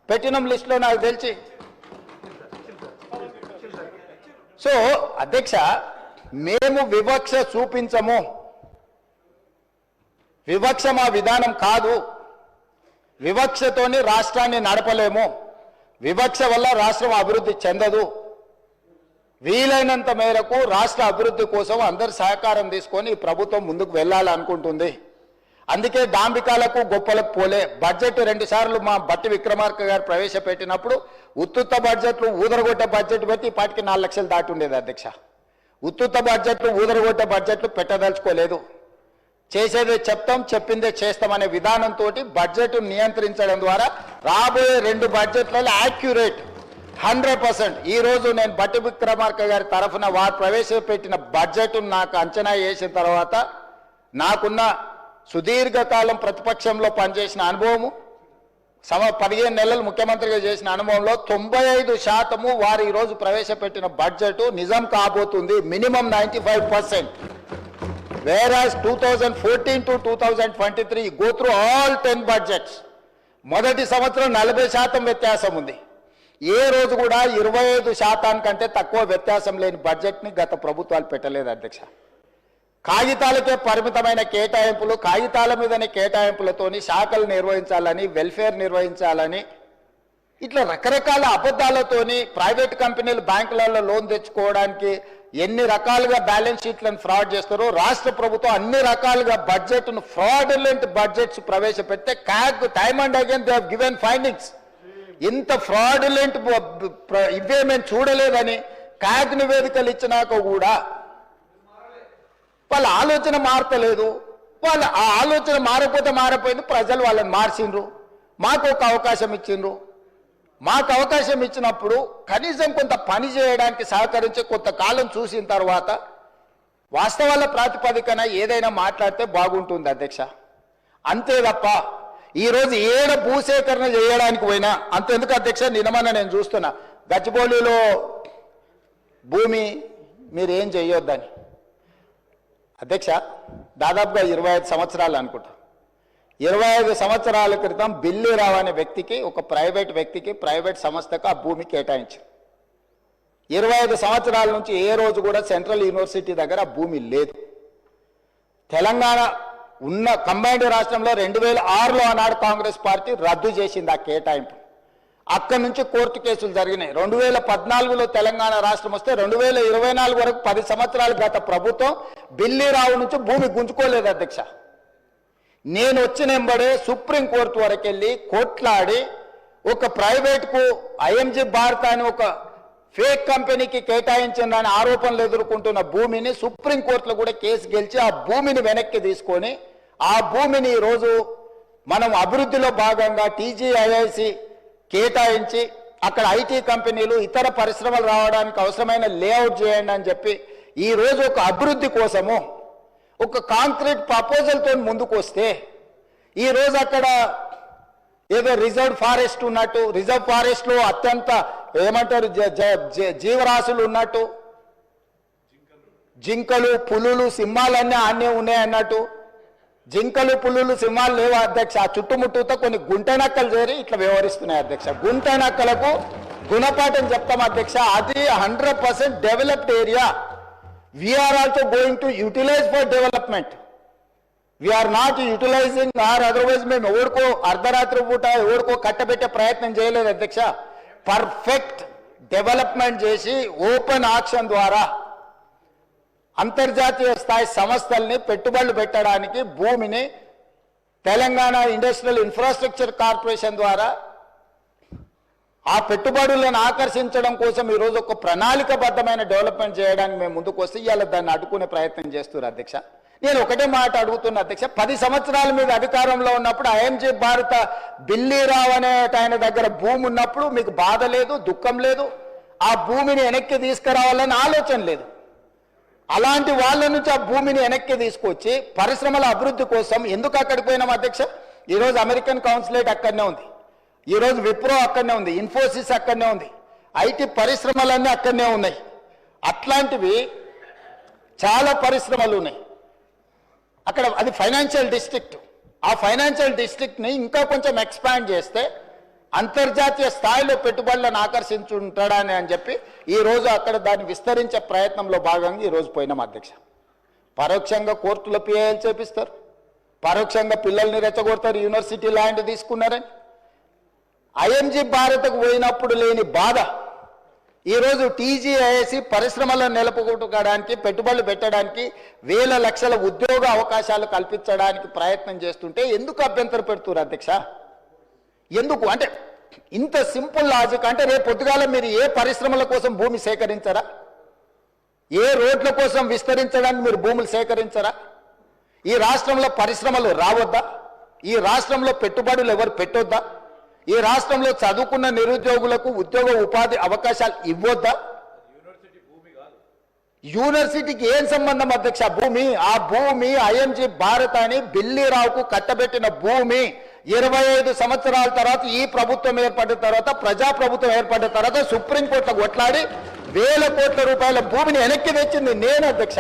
పెట్టినం లిస్టులో నాకు తెలిసి. సో అధ్యక్ష, మేము వివక్ష చూపించము. వివక్ష మా విధానం కాదు. వివక్షతోని రాష్ట్రాన్ని నడపలేము. వివక్ష వల్ల రాష్ట్రం అభివృద్ధి చెందదు. వీలైనంత మేరకు రాష్ట్ర అభివృద్ధి కోసం అందరు సహకారం తీసుకొని ప్రభుత్వం ముందుకు వెళ్ళాలనుకుంటుంది. అందుకే డాంబికాలకు గొప్పలకు పోలే. బడ్జెట్ 2 సార్లు మా బట్టి విక్రమార్క గారు ప్రవేశపెట్టినప్పుడు ఉత్తుత్త బడ్జెట్లు ఊదరగొట్టే బడ్జెట్ పెట్టి ఇప్పటికి 4 లక్షలు దాటి ఉండేది అధ్యక్ష. ఉత్తుత్త బడ్జెట్లు ఊదరగొట్టే బడ్జెట్లు పెట్టదలుచుకోలేదు. చేసేదే చెప్తాం, చెప్పిందే చేస్తామనే విధానంతో బడ్జెట్ నియంత్రించడం ద్వారా రాబోయే 2 బడ్జెట్లలో యాక్యురేట్ 100%. ఈరోజు నేను బట్టి విక్రమార్క గారి తరఫున వారు ప్రవేశపెట్టిన బడ్జెట్ నాకు అంచనా వేసిన తర్వాత నాకున్న సుదీర్ఘకాలం ప్రతిపక్షంలో పనిచేసిన అనుభవము, 15 నెలలు ముఖ్యమంత్రిగా చేసిన అనుభవంలో 95% వారు ఈరోజు ప్రవేశపెట్టిన బడ్జెట్ నిజం కాబోతుంది. Minimum 95%. Whereas 2014 to 2023 go through all 10 budgets. మొదటి సంవత్సరం 40% వ్యత్యాసం ఉంది. ఏ రోజు కూడా 25% కంటే తక్కువ వ్యత్యాసం లేని బడ్జెట్ని గత ప్రభుత్వాలు పెట్టలేదు అధ్యక్ష. కాగితాలకే పరిమితమైన కేటాయింపులు, కాగితాల మీదనే కేటాయింపులతోని శాఖలు నిర్వహించాలని, వెల్ఫేర్ నిర్వహించాలని, ఇట్లా రకరకాల అబద్ధాలతోని ప్రైవేట్ కంపెనీలు బ్యాంకులలో లోన్ తెచ్చుకోవడానికి ఎన్ని రకాలుగా బ్యాలెన్స్ షీట్లను ఫ్రాడ్ చేస్తారో రాష్ట్ర ప్రభుత్వం అన్ని రకాలుగా బడ్జెట్ను ఫ్రాడులెంట్ బడ్జెట్స్ ప్రవేశపెడితే CAG time and again they have given findings. ఇంత ఫ్రాడులెంట్ ఇవే మేము చూడలేదని క్యాగ్ నివేదికలు ఇచ్చినాక కూడా వాళ్ళ ఆలోచన మారతలేదు. వాళ్ళ ఆ ఆలోచన మారిపోయింది. ప్రజలు వాళ్ళని మార్చిండ్రు. మాకు ఒక అవకాశం ఇచ్చిండ్రు. మాకు అవకాశం ఇచ్చినప్పుడు కనీసం కొంత పని చేయడానికి సహకరించి కొంతకాలం చూసిన తర్వాత వాస్తవాల ప్రాతిపదికన ఏదైనా మాట్లాడితే బాగుంటుంది అధ్యక్ష. అంతే తప్ప ఈరోజు ఏడ భూసేకరణ చేయడానికి పోయినా అంతెందుకు అధ్యక్ష, నిన్నమన్నా నేను చూస్తున్నా గచ్చిబౌలిలో భూమి మీరు ఏం చేయొద్దని. అధ్యక్ష, దాదాపుగా 25 సంవత్సరాలు అనుకుంటా, 25 సంవత్సరాల క్రితం బిల్లీరావు అనే వ్యక్తికి, ఒక ప్రైవేట్ వ్యక్తికి, ప్రైవేట్ సంస్థకు ఆ భూమి కేటాయించారు. 25 సంవత్సరాల నుంచి ఏ రోజు కూడా సెంట్రల్ యూనివర్సిటీ దగ్గర ఆ భూమి లేదు. తెలంగాణ ఉన్న కంబైన్డ్ రాష్ట్రంలో 2006లో ఆనాడు కాంగ్రెస్ పార్టీ రద్దు చేసింది ఆ కేటాయింపు. అక్కడి నుంచి కోర్టు కేసులు జరిగినాయి. 2014లో తెలంగాణ రాష్ట్రం వస్తే 2024 వరకు 10 సంవత్సరాలు గత ప్రభుత్వం బిల్లీరావు నుంచి భూమి గుంజుకోలేదు అధ్యక్ష. నేను వచ్చిన వెంబడే సుప్రీంకోర్టు వరకు వెళ్ళి కొట్లాడి ఒక ప్రైవేట్కు ఐఎంజీ భారత్ అని ఒక ఫేక్ కంపెనీకి కేటాయించిందని ఆరోపణలు ఎదుర్కొంటున్న భూమిని సుప్రీంకోర్టులో కూడా కేసు గెలిచి ఆ భూమిని వెనక్కి తీసుకొని ఆ భూమిని ఈరోజు మనం అభివృద్ధిలో భాగంగా టీజీఐఐసి కేటాయించి అక్కడ ఐటీ కంపెనీలు ఇతర పరిశ్రమలు రావడానికి అవసరమైన లేఅవుట్ చేయండి అని చెప్పి ఈరోజు ఒక అభివృద్ధి కోసము ఒక కాంక్రీట్ ప్రపోజల్తో ముందుకు వస్తే ఈరోజు అక్కడ ఏదో రిజర్వ్ ఫారెస్ట్ ఉన్నట్టు, రిజర్వ్ ఫారెస్ట్లో అత్యంత ఏమంటారు జీవరాశులు ఉన్నట్టు, జింకలు, పులులు, సింహాలన్నీ ఆన్నే ఉన్నాయి అన్నట్టు, జింకలు, పులులు, సింహాలు లేవు అధ్యక్ష. ఆ చుట్టుముట్టుతో కొన్ని గుంటనక్కలు చేరి ఇట్లా వ్యవహరిస్తున్నాయి అధ్యక్ష. గుంటనక్కలకు గుణపాఠం చెప్తాం అధ్యక్ష. అది 100% developed area. We are also going to utilize for development. We are not utilizing or otherwise మేము ఎవరికో అర్ధరాత్రి పూట ఎవరికో కట్టబెట్టే ప్రయత్నం చేయలేదు అధ్యక్ష. పర్ఫెక్ట్ డెవలప్మెంట్ చేసి ఓపెన్ ఆక్షన్ ద్వారా అంతర్జాతీయ స్థాయి సంస్థల్ని పెట్టుబడులు పెట్టడానికి భూమిని తెలంగాణ ఇండస్ట్రియల్ ఇన్ఫ్రాస్ట్రక్చర్ కార్పొరేషన్ ద్వారా ఆ పెట్టుబడులను ఆకర్షించడం కోసం ఈరోజు ఒక ప్రణాళికబద్ధమైన డెవలప్మెంట్ చేయడానికి మేము ముందుకు వస్తే ఇవాళ దాన్ని అడ్డుకునే ప్రయత్నం చేస్తున్నారు అధ్యక్ష. నేను ఒకటే మాట అడుగుతున్నా అధ్యక్ష, 10 సంవత్సరాల మీద అధికారంలో ఉన్నప్పుడు ఐఎంజీ భారత బిల్లీరావు అనే ఆయన దగ్గర భూమి ఉన్నప్పుడు మీకు బాధ లేదు, దుఃఖం లేదు, ఆ భూమిని వెనక్కి తీసుకురావాలని ఆలోచన లేదు. అలాంటి వాళ్ళ నుంచి ఆ భూమిని వెనక్కి తీసుకొచ్చి పరిశ్రమల అభివృద్ధి కోసం ఎందుకు అక్కడికి పోయినాం అధ్యక్ష? ఈరోజు అమెరికన్ కౌన్సిలేట్ అక్కడనే ఉంది, ఈరోజు విప్రో అక్కడనే ఉంది, ఇన్ఫోసిస్ అక్కడనే ఉంది, ఐటీ పరిశ్రమలన్నీ అక్కడనే ఉన్నాయి. అట్లాంటివి చాలా పరిశ్రమలు ఉన్నాయి అక్కడ. అది ఫైనాన్షియల్ డిస్ట్రిక్ట్. ఆ ఫైనాన్షియల్ డిస్ట్రిక్ట్ని ఇంకా కొంచెం ఎక్స్పాండ్ చేస్తే అంతర్జాతీయ స్థాయిలో పెట్టుబడులను ఆకర్షించుంటాడని అని చెప్పి ఈరోజు అక్కడ దాన్ని విస్తరించే ప్రయత్నంలో భాగంగా ఈరోజు పోయినాం అధ్యక్ష. పరోక్షంగా కోర్టులో పిఐఎల్ చేపిస్తారు, పరోక్షంగా పిల్లల్ని రెచ్చగొడతారు, యూనివర్సిటీ ల్యాండ్ తీసుకున్నారని. ఐఎంజీ భారత్కు పోయినప్పుడు లేని బాధ ఈరోజు టీజీఐఎస్సి పరిశ్రమలను నిలుపుకోవడానికి, పెట్టుబడులు పెట్టడానికి, వేల లక్షల ఉద్యోగ అవకాశాలు కల్పించడానికి ప్రయత్నం చేస్తుంటే ఎందుకు అభ్యంతరం పెడుతున్నారు అధ్యక్ష? ఎందుకు అంటే ఇంత సింపుల్ లాజిక్. అంటే రేపు పొద్దుగాల మీరు ఏ పరిశ్రమల కోసం భూమి సేకరించరా? ఏ రోడ్ల కోసం విస్తరించడానికి మీరు భూములు సేకరించరా? ఈ రాష్ట్రంలో పరిశ్రమలు రావద్దా? ఈ రాష్ట్రంలో పెట్టుబడులు ఎవరు పెట్టొద్దా? ఈ రాష్ట్రంలో చదువుకున్న నిరుద్యోగులకు ఉద్యోగ ఉపాధి అవకాశాలు ఇవ్వొద్దా? యూనివర్సిటీకి ఏం సంబంధం అధ్యక్ష భూమి? ఆ భూమి ఐఎంజీ భారత్ అని బిల్లీరావుకు కట్టబెట్టిన భూమి 25 సంవత్సరాల తర్వాత ఈ ప్రభుత్వం ఏర్పడిన తర్వాత, ప్రజాప్రభుత్వం ఏర్పడిన తర్వాత సుప్రీంకోర్టులో కొట్లాడి వేల కోట్ల రూపాయల భూమిని వెనక్కి తెచ్చింది నేను అధ్యక్ష.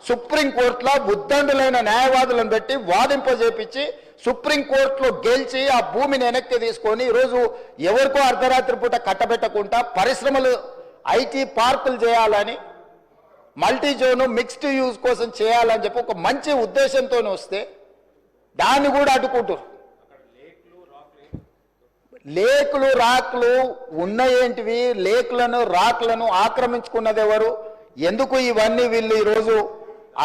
సుప్రీంకోర్టులో ఉద్దండులైన న్యాయవాదులను పెట్టి వాదింపజేపించి సుప్రీంకోర్టులో గెలిచి ఆ భూమిని వెనక్కి తీసుకొని ఈరోజు ఎవరికో అర్ధరాత్రి పూట కట్టబెట్టకుండా పరిశ్రమలు ఐటీ పార్కులు చేయాలని, మల్టీ జోను మిక్స్డ్ యూజ్ కోసం చేయాలని చెప్పి ఒక మంచి ఉద్దేశంతో వస్తే దాన్ని కూడా అడ్డుకుంటారు. లేకులు రాక్లు ఉన్నాయేంటివి? లేకులను రాక్లను ఆక్రమించుకున్నది ఎవరు? ఎందుకు ఇవన్నీ వీళ్ళు ఈరోజు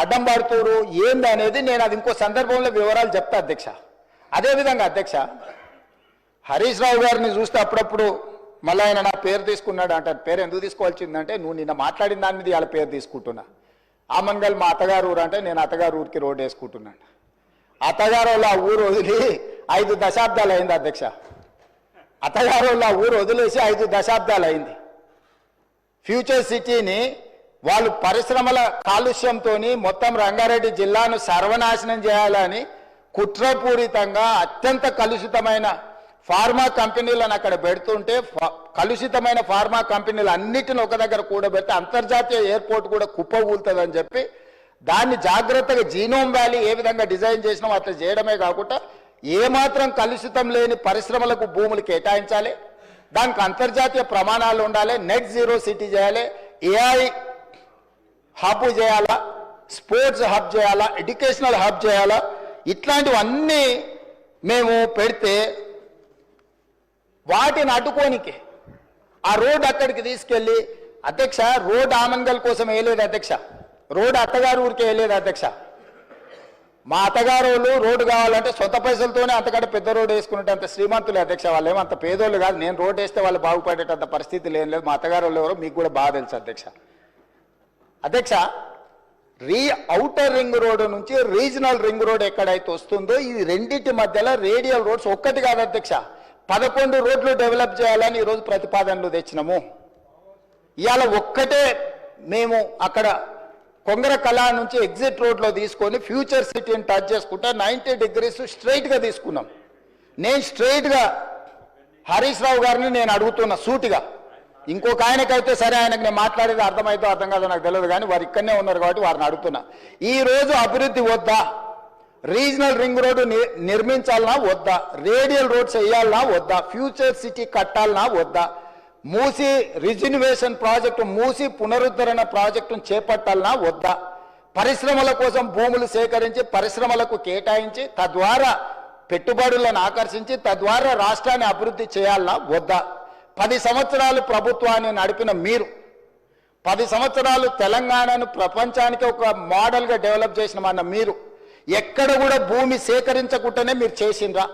అడ్డం పడుతున్నారు ఏంది అనేది నేను అది ఇంకో సందర్భంలో వివరాలు చెప్తా అధ్యక్ష. అదేవిధంగా అధ్యక్ష, హరీష్ రావు గారిని చూస్తే అప్పుడప్పుడు మళ్ళీ ఆయన నా పేరు తీసుకున్నాడు అంటారు. పేరు ఎందుకు తీసుకోవాల్సిందంటే నువ్వు నిన్న మాట్లాడిన దాని మీద వాళ్ళ పేరు తీసుకుంటున్నా. ఆమన్గల్ మా అత్తగారు ఊరు అంటే నేను అత్తగారు ఊరికి రోడ్డు వేసుకుంటున్నాను. అత్తగారు వాళ్ళ ఊరు వదిలి 5 దశాబ్దాలు అయింది అధ్యక్ష. అత్తగారు వాళ్ళ ఊరు వదిలేసి 5 దశాబ్దాలు అయింది. ఫ్యూచర్ సిటీని వాళ్ళు పరిశ్రమల కాలుష్యంతో మొత్తం రంగారెడ్డి జిల్లాను సర్వనాశనం చేయాలని కుట్రపూరితంగా అత్యంత కలుషితమైన ఫార్మా కంపెనీలను అక్కడ పెడుతుంటే కలుషితమైన ఫార్మా కంపెనీలు అన్నిటిని ఒక దగ్గర కూడబెట్టి అంతర్జాతీయ ఎయిర్పోర్ట్ కూడా కుప్పకూలుతుందని చెప్పి దాన్ని జాగ్రత్తగా జీనోమ్ వ్యాలీ ఏ విధంగా డిజైన్ చేసినామో అట్లా చేయడమే కాకుండా ఏమాత్రం కలుషితం లేని పరిశ్రమలకు భూములు కేటాయించాలి, దానికి అంతర్జాతీయ ప్రమాణాలు ఉండాలి, నెట్ జీరో సిటీ చేయాలి, ఏఐ హబ్ చేయాలా, స్పోర్ట్స్ హబ్ చేయాలా, ఎడ్యుకేషనల్ హబ్ చేయాలా, ఇట్లాంటివన్నీ మేము పెడితే వాటిని అడ్డుకోనికి ఆ రోడ్ అక్కడికి తీసుకెళ్ళి అధ్యక్ష రోడ్ ఆమన్గల్ కోసం వేయలేదు అధ్యక్ష, రోడ్ అత్తగారు ఊరికి వేయలేదు అధ్యక్ష. మా అత్తగారు రోడ్డు కావాలంటే సొంత పైసలతోనే అంతకంటే పెద్ద రోడ్డు వేసుకున్నట్టు అంత శ్రీమంతులే అధ్యక్ష. వాళ్ళు ఏమంత పేదోళ్ళు కాదు. నేను రోడ్డు వేస్తే వాళ్ళు బాగుపడేటంత పరిస్థితి ఏం లేదు. మా అత్తగారు వాళ్ళు ఎవరో మీకు కూడా బాగా తెలుసు అధ్యక్ష. అధ్యక్ష ఔటర్ రింగ్ రోడ్డు నుంచి రీజనల్ రింగ్ రోడ్ ఎక్కడైతే వస్తుందో ఈ రెండింటి మధ్యలో రేడియల్ రోడ్స్ ఒక్కటి కాదు అధ్యక్ష, 11 రోడ్లు డెవలప్ చేయాలని ఈరోజు ప్రతిపాదనలు తెచ్చినాము. ఇవాళ ఒక్కటే మేము అక్కడ కొంగర కళా నుంచి ఎగ్జిట్ రోడ్లో తీసుకొని ఫ్యూచర్ సిటీని టచ్ చేసుకుంటే 90 డిగ్రీస్ స్ట్రైట్గా తీసుకున్నాం. నేను స్ట్రైట్గా హరీష్ రావు గారిని నేను అడుగుతున్నా సూటిగా, ఇంకొక ఆయనకైతే సరే ఆయనకు నేను మాట్లాడేది అర్థమైతే అర్థం కాదో నాకు తెలియదు కానీ వారు ఇక్కడనే ఉన్నారు కాబట్టి వారిని అడుగుతున్నా. ఈ రోజు అభివృద్ధి వద్దా? రీజనల్ రింగ్ రోడ్డు నిర్మించాలనా వద్దా? రేడియల్ రోడ్స్ వేయాలనా వద్దా? ఫ్యూచర్ సిటీ కట్టాలనా వద్దా? మూసి రిజిన్యువేషన్ ప్రాజెక్టు, మూసి పునరుద్ధరణ ప్రాజెక్టును చేపట్టాలనా వద్దా? పరిశ్రమల కోసం భూములు సేకరించి పరిశ్రమలకు కేటాయించి తద్వారా పెట్టుబడులను ఆకర్షించి తద్వారా రాష్ట్రాన్ని అభివృద్ధి చేయాలా వద్దా? 10 సంవత్సరాలు ప్రభుత్వాన్ని నడిపిన మీరు 10 సంవత్సరాలు తెలంగాణను ప్రపంచానికి ఒక మోడల్గా డెవలప్ చేసినమన్న మీరు ఎక్కడ కూడా భూమి సేకరించకుండానే మీరు చేసిండ్రా?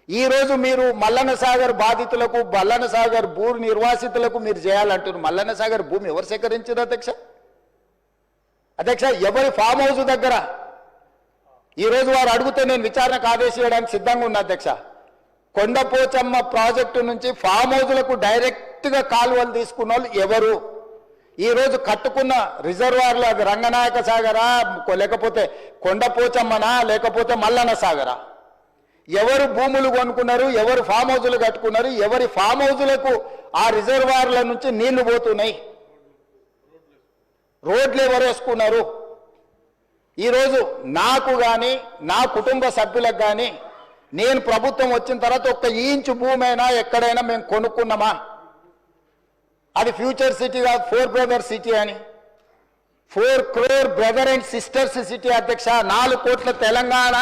ఈరోజు మీరు మల్లన్న సాగర్ బాధితులకు మల్లన్న సాగర్ భూ నిర్వాసితులకు మీరు చేయాలంటున్నారు. మల్లన్న సాగర్ భూమి ఎవరు సేకరించారు అధ్యక్ష? అధ్యక్ష ఎవరి ఫామ్ హౌస్ దగ్గర ఈరోజు వారు అడిగితే నేను విచారణకు ఆదేశించడానికి సిద్ధంగా ఉన్నా అధ్యక్ష. కొండపోచమ్మ ప్రాజెక్టు నుంచి ఫామ్ హౌస్లకు డైరెక్ట్గా కాలువలు తీసుకున్న వాళ్ళు ఎవరు? ఈరోజు కట్టుకున్న రిజర్వాయర్లు అది రంగనాయక సాగరా లేకపోతే కొండపోచమ్మనా లేకపోతే మల్లన్న సాగరా? ఎవరు భూములు కొనుక్కున్నారు? ఎవరు ఫామ్ హౌజులు కట్టుకున్నారు? ఎవరి ఫామ్ హౌజులకు ఆ రిజర్వాయర్ల నుంచి నీళ్లు పోతున్నాయి? రోడ్లు ఎవరు వేసుకున్నారు? ఈరోజు నాకు కానీ నా కుటుంబ సభ్యులకు కానీ నేను ప్రభుత్వం వచ్చిన తర్వాత 1 ఇంచు భూమి అయినా ఎక్కడైనా మేము కొనుక్కున్నామా? అది ఫ్యూచర్ సిటీ కాదు, 4 బ్రదర్ సిటీ అని 4 crore brother and sisters city అధ్యక్ష. 4 కోట్ల తెలంగాణ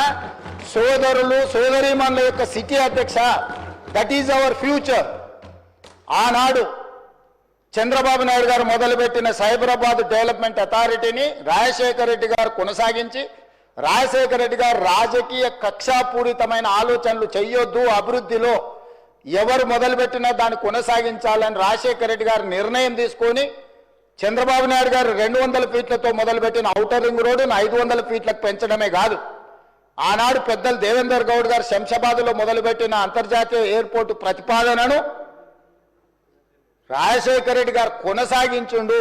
సోదరులు సోదరీమణుల యొక్క సిటీ అధ్యక్ష. That is our future. ఆనాడు చంద్రబాబు నాయుడు గారు మొదలుపెట్టిన సైబరాబాద్ డెవలప్మెంట్ అథారిటీని రాజశేఖర రెడ్డి గారు కొనసాగించి రాజశేఖర రెడ్డి గారు రాజకీయ కక్షాపూరితమైన ఆలోచనలు చెయ్యొద్దు, అభివృద్ధిలో ఎవరు మొదలుపెట్టినా దాన్ని కొనసాగించాలని రాజశేఖర రెడ్డి గారు నిర్ణయం తీసుకొని చంద్రబాబు నాయుడు గారు 200 ఫీట్లతో మొదలుపెట్టిన ఔటర్ రింగ్ రోడ్డును 500 ఫీట్లకు పెంచడమే కాదు, ఆనాడు పెద్దలు దేవేందర్ గౌడ్ గారు శంషాబాద్లో మొదలుపెట్టిన అంతర్జాతీయ ఎయిర్పోర్టు ప్రతిపాదనను రాజశేఖర రెడ్డి గారు కొనసాగించుండు.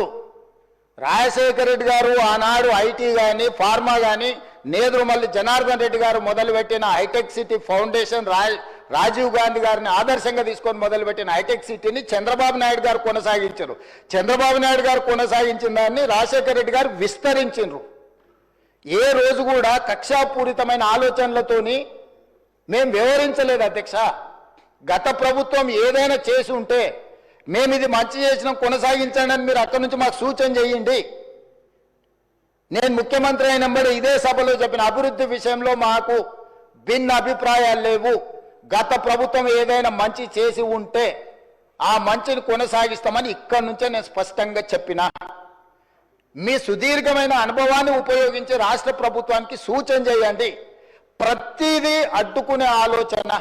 రాజశేఖర రెడ్డి గారు ఆనాడు ఐటీ కానీ ఫార్మా కానీ నేదురుమల్లి జనార్దన్ రెడ్డి గారు మొదలుపెట్టిన hitech city foundation Rajiv Gandhi గారిని ఆదర్శంగా తీసుకొని మొదలుపెట్టిన హైటెక్ సిటీని చంద్రబాబు నాయుడు గారు కొనసాగించారు. చంద్రబాబు నాయుడు గారు కొనసాగించిన దాన్ని రాజశేఖర రెడ్డి గారు విస్తరించారు. ఏ రోజు కూడా కక్షాపూరితమైన ఆలోచనలతోని మేము వివరించలేదు అధ్యక్ష. గత ప్రభుత్వం ఏదైనా చేసి ఉంటే మేము ఇది మంచి చేసినాం కొనసాగించండి అని మీరు అక్కడి నుంచి మాకు సూచన చేయండి. నేను ముఖ్యమంత్రి అయినప్పుడు ఇదే సభలో చెప్పిన అభివృద్ధి విషయంలో మాకు భిన్న అభిప్రాయాలు లేవు. గత ప్రభుత్వం ఏదైనా మంచి చేసి ఉంటే ఆ మంచిని కొనసాగిస్తామని ఇక్కడి నుంచే నేను స్పష్టంగా చెప్పిన. మీ సుదీర్ఘమైన అనుభవాన్ని ఉపయోగించి రాష్ట్ర ప్రభుత్వానికి సూచన చేయండి. ప్రతిదీ అడ్డుకునే ఆలోచన,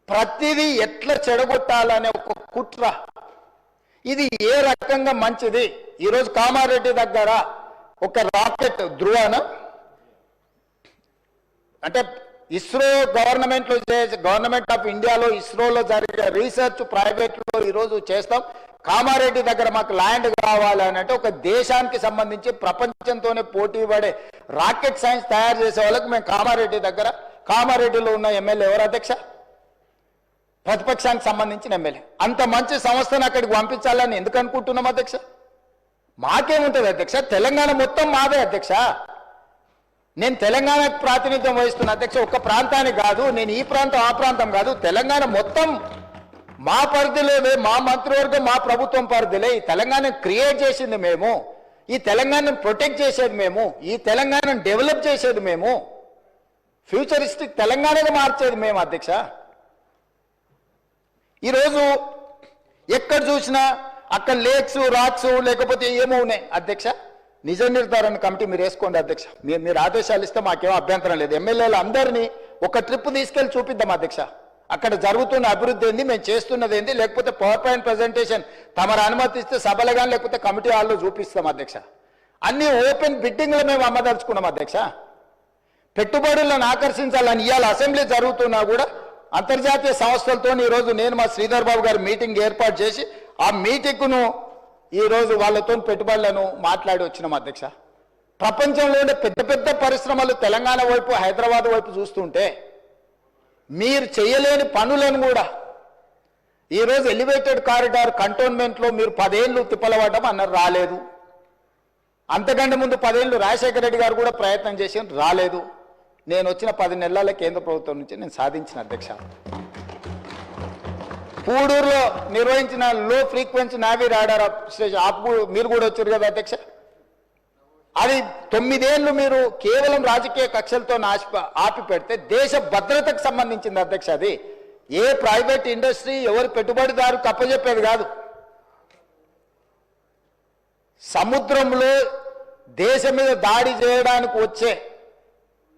ప్రతిదీ ఎట్లా చెడగొట్టాలనే ఒక కుట్ర, ఇది ఏ రకంగా మంచిది? ఈరోజు కామారెడ్డి దగ్గర ఒక రాకెట్ ధృవన అంటే ఇస్రో గవర్నమెంట్ ఆఫ్ ఇండియాలో ఇస్రోలో జరిగే రీసెర్చ్ ప్రైవేట్లో ఈరోజు చేస్తాం. కామారెడ్డి దగ్గర మాకు ల్యాండ్ కావాలని అంటే ఒక దేశానికి సంబంధించి ప్రపంచంతోనే పోటీ పడే రాకెట్ సైన్స్ తయారు చేసే వాళ్ళకి మేము కామారెడ్డిలో ఉన్న ఎమ్మెల్యే ఎవరు అధ్యక్ష? ప్రతిపక్షానికి సంబంధించిన ఎమ్మెల్యే. అంత మంచి సంస్థను అక్కడికి పంపించాలని ఎందుకు అనుకుంటున్నాం అధ్యక్ష? మాకేముంటుంది అధ్యక్ష? తెలంగాణ మొత్తం మాదే అధ్యక్ష. నేను తెలంగాణకు ప్రాతినిధ్యం వహిస్తున్న అధ్యక్ష. ఒక్క ప్రాంతానికి కాదు, నేను ఈ ప్రాంతం ఆ ప్రాంతం కాదు, తెలంగాణ మొత్తం మా పరిధిలోనే, మా మంత్రివర్గం మా ప్రభుత్వం పరిధిలే. ఈ తెలంగాణను క్రియేట్ చేసింది మేము, ఈ తెలంగాణను ప్రొటెక్ట్ చేసేది మేము, ఈ తెలంగాణను డెవలప్ చేసేది మేము, ఫ్యూచరిస్టిక్ తెలంగాణగా మార్చేది మేము అధ్యక్ష. ఈరోజు ఎక్కడ చూసినా అక్కడ లేక్స్ రాక్స్ లేకపోతే ఏమో ఉన్నాయి అధ్యక్ష. నిజ నిర్ధారణ కమిటీ మీరు వేసుకోండి అధ్యక్ష. మీరు ఆదేశాలు ఇస్తే మాకేమో అభ్యంతరం లేదు. ఎమ్మెల్యేలు అందరినీ ఒక ట్రిప్ తీసుకెళ్లి చూపిద్దాం అధ్యక్ష. అక్కడ జరుగుతున్న అభివృద్ధి ఏంది, మేము చేస్తున్నది ఏంది, లేకపోతే పవర్ పాయింట్ ప్రజెంటేషన్ తమరు అనుమతిస్తే సభలు కానీ లేకపోతే కమిటీ హాల్లో చూపిస్తాం అధ్యక్ష. అన్ని ఓపెన్ బిడ్డింగ్లు మేము అమ్మదలుచుకున్నాం అధ్యక్ష. పెట్టుబడులను ఆకర్షించాలని ఇవాళ అసెంబ్లీ జరుగుతున్నా కూడా అంతర్జాతీయ సంస్థలతో ఈరోజు నేను మా శ్రీధర్ బాబు గారు మీటింగ్ ఏర్పాటు చేసి ఆ మీటింగ్ను ఈరోజు వాళ్ళతో పెట్టుబడులను మాట్లాడి వచ్చినాం అధ్యక్ష. ప్రపంచంలోనే పెద్ద పెద్ద పరిశ్రమలు తెలంగాణ వైపు హైదరాబాద్ వైపు చూస్తుంటే మీరు చేయలేని పనులను కూడా ఈరోజు ఎలివేటెడ్ కారిడార్ కంటోన్మెంట్లో మీరు 10 ఏళ్ళు తిప్పలవడం అన్నారు, రాలేదు. అంతకంటే ముందు 10 ఏళ్ళు రాజశేఖర రెడ్డి గారు కూడా ప్రయత్నం చేసి రాలేదు. నేను వచ్చిన 10 నెలల కేంద్ర ప్రభుత్వం నుంచి నేను సాధించిన అధ్యక్ష. పూడూరులో నిర్వహించిన లో ఫ్రీక్వెన్సీ నావీ రాడార్ స్టేషన్ మీరు కూడా వచ్చారు కదా అధ్యక్ష. అది 9 ఏళ్ళు మీరు కేవలం రాజకీయ కక్షలతో ఆపి పెడితే దేశ భద్రతకు సంబంధించింది అధ్యక్ష. అది ఏ ప్రైవేట్ ఇండస్ట్రీ ఎవరు పెట్టుబడిదారు కప్పజెప్పేది కాదు. సముద్రంలో దేశం మీద దాడి చేయడానికి వచ్చే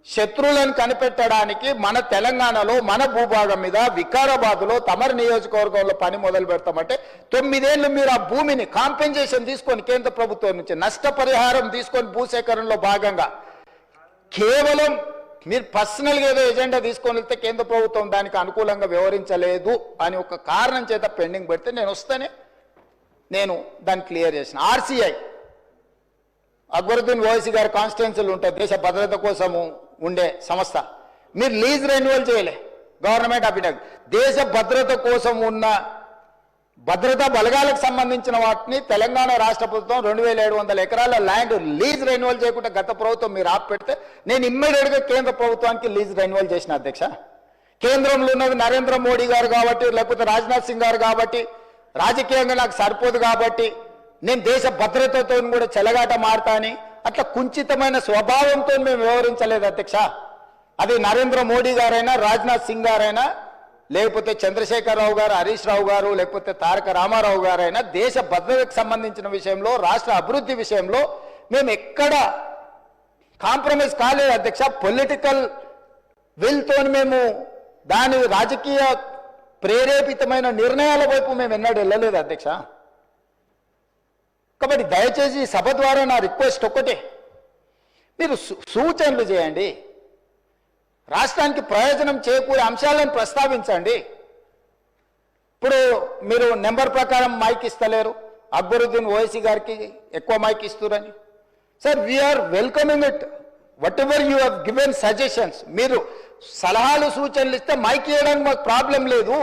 శత్రువులను కనిపెట్టడానికి మన తెలంగాణలో మన భూభాగం మీద వికారాబాద్లో తమరి నియోజకవర్గంలో పని మొదలు పెడతామంటే 9 ఏళ్ళు మీరు ఆ భూమిని కాంపెన్సేషన్ తీసుకొని కేంద్ర ప్రభుత్వం నుంచి నష్టపరిహారం తీసుకొని భూసేకరణలో భాగంగా కేవలం మీరు పర్సనల్గా ఏదో ఎజెండా తీసుకొని వెళ్తే కేంద్ర ప్రభుత్వం దానికి అనుకూలంగా వ్యవహరించలేదు అని ఒక కారణం చేత పెండింగ్ పెడితే నేను దాన్ని క్లియర్ చేసిన. ఆర్సీఐ అక్బరుద్దీన్ ఓవైసీ గారి కాన్స్టిట్యున్సీలు ఉంటాయి, దేశ భద్రత కోసము ఉండే సంస్థ. మీరు లీజ్ రెన్యువల్ చేయలే. గవర్నమెంట్ ఆఫ్ ఇండియా దేశ భద్రత కోసం ఉన్న భద్రతా బలగాలకు సంబంధించిన వాటిని తెలంగాణ రాష్ట్ర ప్రభుత్వం 2700 ఎకరాల ల్యాండ్ లీజ్ రెన్యువల్ చేయకుండా గత ప్రభుత్వం మీరు ఆపెడితే నేను ఇమ్మీడియట్గా కేంద్ర ప్రభుత్వానికి లీజ్ రెన్యువల్ చేసిన అధ్యక్ష. కేంద్రంలో ఉన్నది నరేంద్ర మోడీ గారు కాబట్టి, లేకపోతే రాజ్నాథ్ సింగ్ గారు కాబట్టి, రాజకీయంగా నాకు సరిపోదు కాబట్టి నేను దేశ భద్రతతో కూడా చెలగాట మారతాని అట్లా కుంచితమైన స్వభావంతో మేము వ్యవహరించలేదు అధ్యక్ష. అది నరేంద్ర మోడీ గారైనా, రాజ్నాథ్ సింగ్ గారైనా, లేకపోతే చంద్రశేఖరరావు గారు, హరీష్ రావు గారు, లేకపోతే తారక రామారావు గారైనా దేశ భద్రతకు సంబంధించిన విషయంలో, రాష్ట్ర అభివృద్ధి విషయంలో మేము ఎక్కడ కాంప్రమైజ్ కాలేదు అధ్యక్ష. పొలిటికల్ విల్తో మేము దాని రాజకీయ ప్రేరేపితమైన నిర్ణయాల వైపు మేము ఎన్నడూ వెళ్ళలేదు అధ్యక్ష. కాబట్టి దయచేసి సభ ద్వారా నా రిక్వెస్ట్ ఒక్కటే, మీరు సూచనలు చేయండి, రాష్ట్రానికి ప్రయోజనం చేకూరే అంశాలను ప్రస్తావించండి. ఇప్పుడు మీరు నెంబర్ ప్రకారం మైక్ ఇస్తలేరు, అక్బరుద్దీన్ ఓవైసీ గారికి ఎక్కువ మైక్ ఇస్తున్నారని. Sir, we are welcoming it, whatever you have given suggestions. మీరు సలహాలు సూచనలు ఇస్తే మైక్ ఇవ్వడానికి మాకు ప్రాబ్లం లేదు.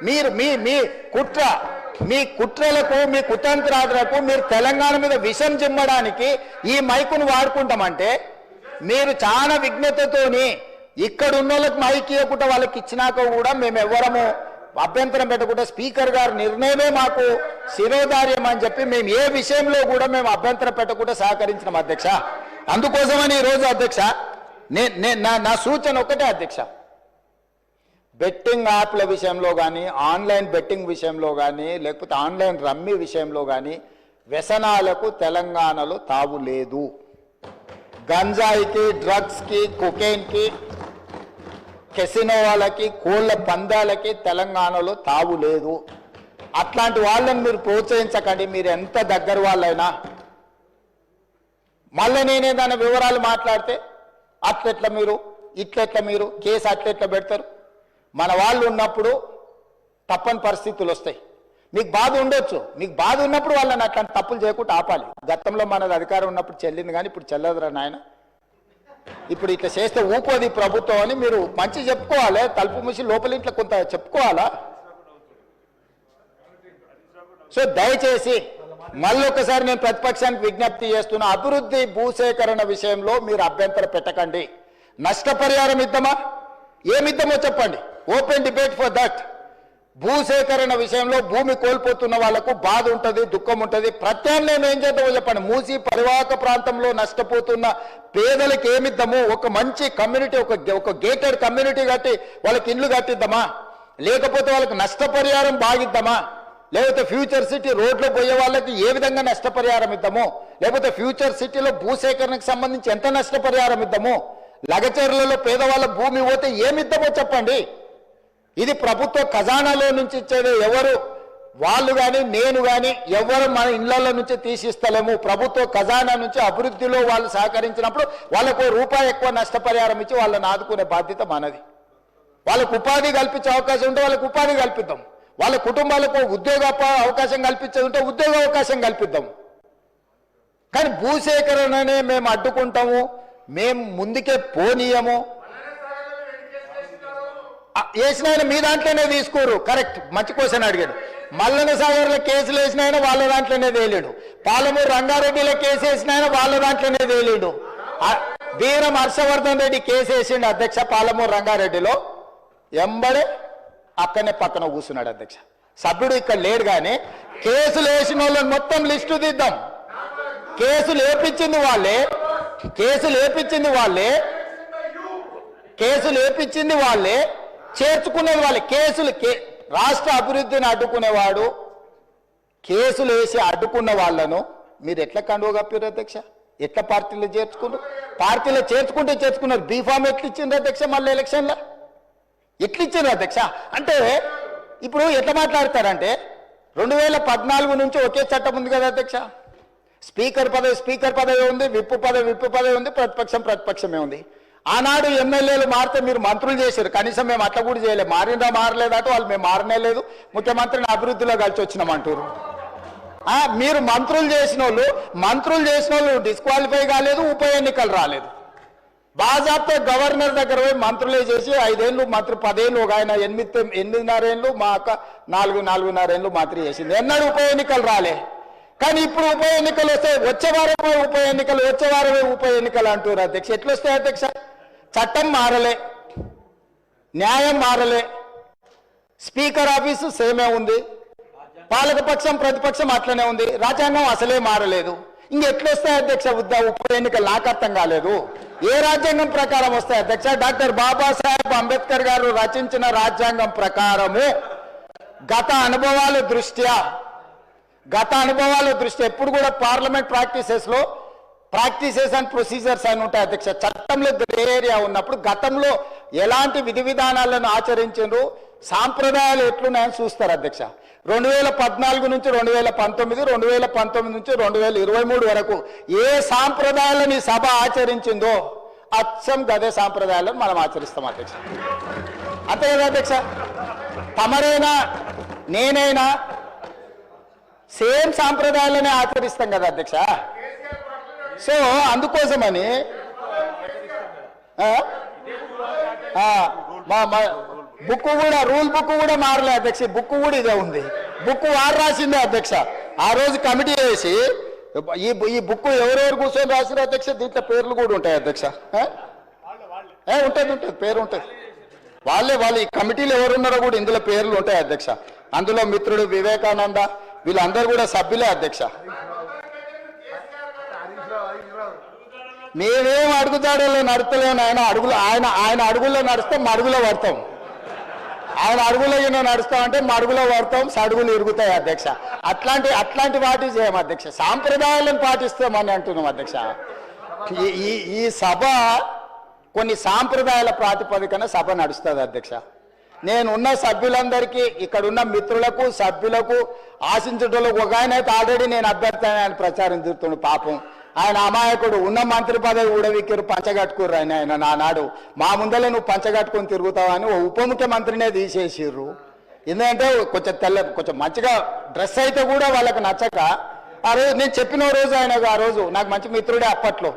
మీరు మీ కుట్రలకు, మీ కుతంత్రాలకు మీరు తెలంగాణ మీద విషం చిమ్మడానికి ఈ మైకును వాడుకుంటామంటే మీరు చాలా విఘ్నతతోని ఇక్కడ ఉన్న వాళ్ళకి మైక్ ఇవ్వకుండా వాళ్ళకి ఇచ్చినాక కూడా మేము ఎవరము అభ్యంతరం పెట్టకుండా స్పీకర్ గారి నిర్ణయమే మాకు శిరోధార్యం అని చెప్పి మేము ఏ విషయంలో కూడా మేము అభ్యంతరం పెట్టకుండా సహకరించినాం అధ్యక్ష. అందుకోసమని ఈరోజు అధ్యక్ష నా సూచన ఒకటే అధ్యక్ష, బెట్టింగ్ యాప్ల విషయంలో కానీ, ఆన్లైన్ బెట్టింగ్ విషయంలో కానీ, లేకపోతే ఆన్లైన్ రమ్మీ విషయంలో కానీ వ్యసనాలకు తెలంగాణలో తావు లేదు. గంజాయికి, డ్రగ్స్కి, కొకైన్కి, కెసినో వాళ్ళకి, కోళ్ల పందాలకి తెలంగాణలో తావు లేదు. అట్లాంటి వాళ్ళని మీరు ప్రోత్సహించకండి. మీరు ఎంత దగ్గర వాళ్ళైనా మళ్ళీ నేనే దాని వివరాలు మాట్లాడితే అట్లెట్లా మీరు, ఇట్లెట్లా మీరు, కేసు అట్లెట్లా పెడతారు. మన వాళ్ళు ఉన్నప్పుడు తప్పని పరిస్థితులు వస్తాయి. మీకు బాధ ఉండొచ్చు, మీకు బాధ ఉన్నప్పుడు వాళ్ళని అట్లాంటి తప్పులు చేయకుండా ఆపాలి. గతంలో మనది అధికారం ఉన్నప్పుడు చెల్లింది కానీ ఇప్పుడు చెల్లదురా నాయన. ఇప్పుడు ఇట్లా చేస్తే ఊపోది ప్రభుత్వం అని మీరు మంచి చెప్పుకోవాలి, తలుపు మూసి లోపల ఇంట్లో కొంత చెప్పుకోవాలా. సో దయచేసి మళ్ళీ ఒకసారి నేను ప్రతిపక్షానికి విజ్ఞప్తి చేస్తున్నా, అభివృద్ధి భూసేకరణ విషయంలో మీరు అభ్యంతరం పెట్టకండి. నష్టపరిహారం ఇద్దామా, ఏమిద్దామో చెప్పండి, ఓపెన్ డిబేట్ ఫర్ దట్. భూసేకరణ విషయంలో భూమి కోల్పోతున్న వాళ్లకు బాధ ఉంటుంది, దుఃఖం ఉంటుంది. ప్రత్యామ్నాయం ఏం చేద్దామో చెప్పండి. మూసి పరివాహక ప్రాంతంలో నష్టపోతున్న పేదలకు ఏమిద్దాము, ఒక మంచి కమ్యూనిటీ, ఒక గేటెడ్ కమ్యూనిటీ కట్టి వాళ్ళకి ఇండ్లు కట్టిద్దామా, లేకపోతే వాళ్ళకి నష్టపరిహారం బాగిద్దామా, లేకపోతే ఫ్యూచర్ సిటీ రోడ్లో పోయే వాళ్ళకి ఏ విధంగా నష్టపరిహారం ఇద్దాము, లేకపోతే ఫ్యూచర్ సిటీలో భూసేకరణకు సంబంధించి ఎంత నష్టపరిహారం ఇద్దాము, లగచర్లలో పేదవాళ్ళ భూమి పోతే ఏమిద్దామో చెప్పండి. ఇది ప్రభుత్వ ఖజానాలో నుంచి ఇచ్చేది ఎవరు, వాళ్ళు కానీ నేను కానీ ఎవరు మన ఇళ్లలో నుంచి తీసిస్తలేము. ప్రభుత్వ ఖజానా నుంచి అభివృద్ధిలో వాళ్ళు సహకరించినప్పుడు వాళ్ళకు రూపాయి ఎక్కువ నష్టపరిహారం ఇచ్చి వాళ్ళని ఆదుకునే బాధ్యత మనది. వాళ్ళకు ఉపాధి కల్పించే అవకాశం ఉంటే వాళ్ళకు ఉపాధి కల్పిద్దాం, వాళ్ళ కుటుంబాలకు ఉద్యోగ అవకాశం కల్పించేది ఉంటే ఉద్యోగ అవకాశం కల్పిద్దాం. కానీ భూసేకరణనే మేము అడ్డుకుంటాము, మేము ముందుకే పోనీయము. వేసిన మీ దాంట్లోనే తీసుకోరు, కరెక్ట్, మంచి క్వశ్చన్ అడిగాడు. మల్లన సాగర్లో కేసులు వేసిన ఆయన వాళ్ళ దాంట్లోనే తేలేడు, పాలమూరు రంగారెడ్డిలో కేసు వేసిన ఆయన వాళ్ళ దాంట్లోనే తేలేడు. వీరం హర్షవర్ధన్ రెడ్డి కేసు వేసిండు అధ్యక్ష పాలమూరు రంగారెడ్డిలో, ఎంబడే అక్కడనే పక్కన కూర్చున్నాడు అధ్యక్ష. సభ్యుడు ఇక్కడ లేడు కానీ కేసులు వేసిన వాళ్ళని మొత్తం లిస్టు తీద్దాం. కేసులు వేపించింది వాళ్ళే, చేర్చుకునేది వాళ్ళే. రాష్ట్ర అభివృద్ధిని అడ్డుకునేవాడు, కేసులు వేసి అడ్డుకున్న వాళ్ళను మీరు ఎట్లా కండువ కప్పారు అధ్యక్ష? ఎట్లా పార్టీలో చేర్చుకున్నారు? పార్టీలో చేర్చుకున్నారు. బీఫామ్ ఎట్లా ఇచ్చిండ్రు అధ్యక్ష? మళ్ళీ ఎలక్షన్లో ఎట్లా ఇచ్చిండ్రు అధ్యక్ష? అంటే ఇప్పుడు ఎట్లా మాట్లాడతారంటే 2014 నుంచి ఒకే చట్టం ఉంది కదా అధ్యక్ష. స్పీకర్ పదవి ఉంది, విప్పు పదవి ఉంది, ప్రతిపక్షమే ఉంది. ఆనాడు ఎమ్మెల్యేలు మారితే మీరు మంత్రులు చేశారు, కనీసం మేము అట్లా కూడా చేయలేదు. మారలేదట వాళ్ళు, మేము మారనే లేదు, ముఖ్యమంత్రిని అభివృద్ధిలో కలిసి వచ్చినామంటారు. మీరు మంత్రులు చేసిన వాళ్ళు డిస్క్వాలిఫై కాలేదు, ఉప ఎన్నికలు రాలేదు. బాజాప్తా గవర్నర్ దగ్గర పోయి మంత్రులే చేసి 5 ఏళ్ళు మంత్రి, 10 ఏళ్ళు, ఒక ఆయన 8.5 ఏళ్ళు, మా అక్క 4.5 ఏళ్ళు మంత్రి చేసింది. ఎన్నడూ ఉప ఎన్నికలు రాలే. కానీ ఇప్పుడు ఉప ఎన్నికలు వస్తాయి, వచ్చే వారమే ఉప ఎన్నికలు అంటారు అధ్యక్ష. ఎట్లా వస్తాయి అధ్యక్ష? చట్టం మారలే, న్యాయం మారలే, స్పీకర్ ఆఫీసు సేమే ఉంది, పాలకపక్షం ప్రతిపక్షం అట్లనే ఉంది, రాజ్యాంగం అసలే మారలేదు. ఇంకెట్లొస్తాయి అధ్యక్ష ఉప ఎన్నికలు? నాకు అర్థం కాలేదు. ఏ రాజ్యాంగం ప్రకారం వస్తాయి అధ్యక్ష? డాక్టర్ బాబాసాహెబ్ అంబేద్కర్ గారు రచించిన రాజ్యాంగం ప్రకారము గత అనుభవాల దృష్ట్యా ఎప్పుడు కూడా పార్లమెంట్ ప్రాక్టీసెస్ అండ్ ప్రొసీజర్స్ అని ఉంటాయి అధ్యక్ష. చట్టంలో గ్రే ఏరియా ఉన్నప్పుడు గతంలో ఎలాంటి విధి విధానాలను ఆచరించారు, సాంప్రదాయాలు ఎట్లున్నాయని చూస్తారు అధ్యక్ష. 2014 నుంచి 2019, 2019 నుంచి 2023 వరకు ఏ సాంప్రదాయాలను సభ ఆచరించిందో అచ్చం గదే సాంప్రదాయాలను మనం ఆచరిస్తాం అధ్యక్ష. అంతే కదా అధ్యక్ష? తమరైనా నేనైనా సేమ్ సాంప్రదాయాలనే ఆచరిస్తాం కదా అధ్యక్ష. సో అందుకోసమని రూల్ బుక్ కూడా మారలే అధ్యక్ష. బుక్ కూడా ఇదే ఉంది. బుక్ వారు రాసిందే అధ్యక్ష. ఆ రోజు కమిటీ వేసి ఈ బుక్ ఎవరెవరు కూర్చొని రాసిరు అధ్యక్ష? దీంట్లో పేర్లు కూడా ఉంటాయి అధ్యక్ష. ఉంటుంది, పేరు ఉంటుంది. వాళ్ళే ఈ కమిటీలు ఎవరున్నారో కూడా ఇందులో పేర్లు ఉంటాయి అధ్యక్ష. అందులో మిత్రుడు వివేకానంద వీళ్ళందరూ కూడా సభ్యులే అధ్యక్ష. మేమేం అడుగుతాడో నడుస్తలేము. ఆయన అడుగుల్లో నడుస్తాం, మడుగులో పడతాం. ఆయన అడుగులో నడుస్తామంటే మడుగులో పడతాం, సడుగులు ఇరుగుతాయి అధ్యక్ష. అట్లాంటి వాటి చేయం అధ్యక్ష. సాంప్రదాయాలను పాటిస్తామని అంటున్నాం అధ్యక్ష. ఈ సభ కొన్ని సాంప్రదాయాల ప్రాతిపదికన సభ నడుస్తుంది అధ్యక్ష. నేనున్న సభ్యులందరికీ, ఇక్కడున్న మిత్రులకు, సభ్యులకు, ఆశించటోళ్ళకు ఒక ఆయన అయితే ఆల్రెడీ నేను అభ్యర్థి ఆయన ప్రచారం తిరుగుతుండు. పాపం ఆయన అమాయకుడు. ఉన్న మంత్రి పదవి ఊడవిక్కిరు, పంచగట్టుకుర్రు. ఆయన నానాడు మా ముందలే నువ్వు పంచగట్టుకొని తిరుగుతావని ఓ ఉప ముఖ్యమంత్రినే తీసేసిర్రు. ఎందుకంటే కొంచెం మంచిగా డ్రెస్ అయితే కూడా వాళ్ళకి నచ్చక ఆ రోజు నేను చెప్పిన రోజు ఆయనకు, ఆ రోజు నాకు మంచి మిత్రుడే అప్పట్లో,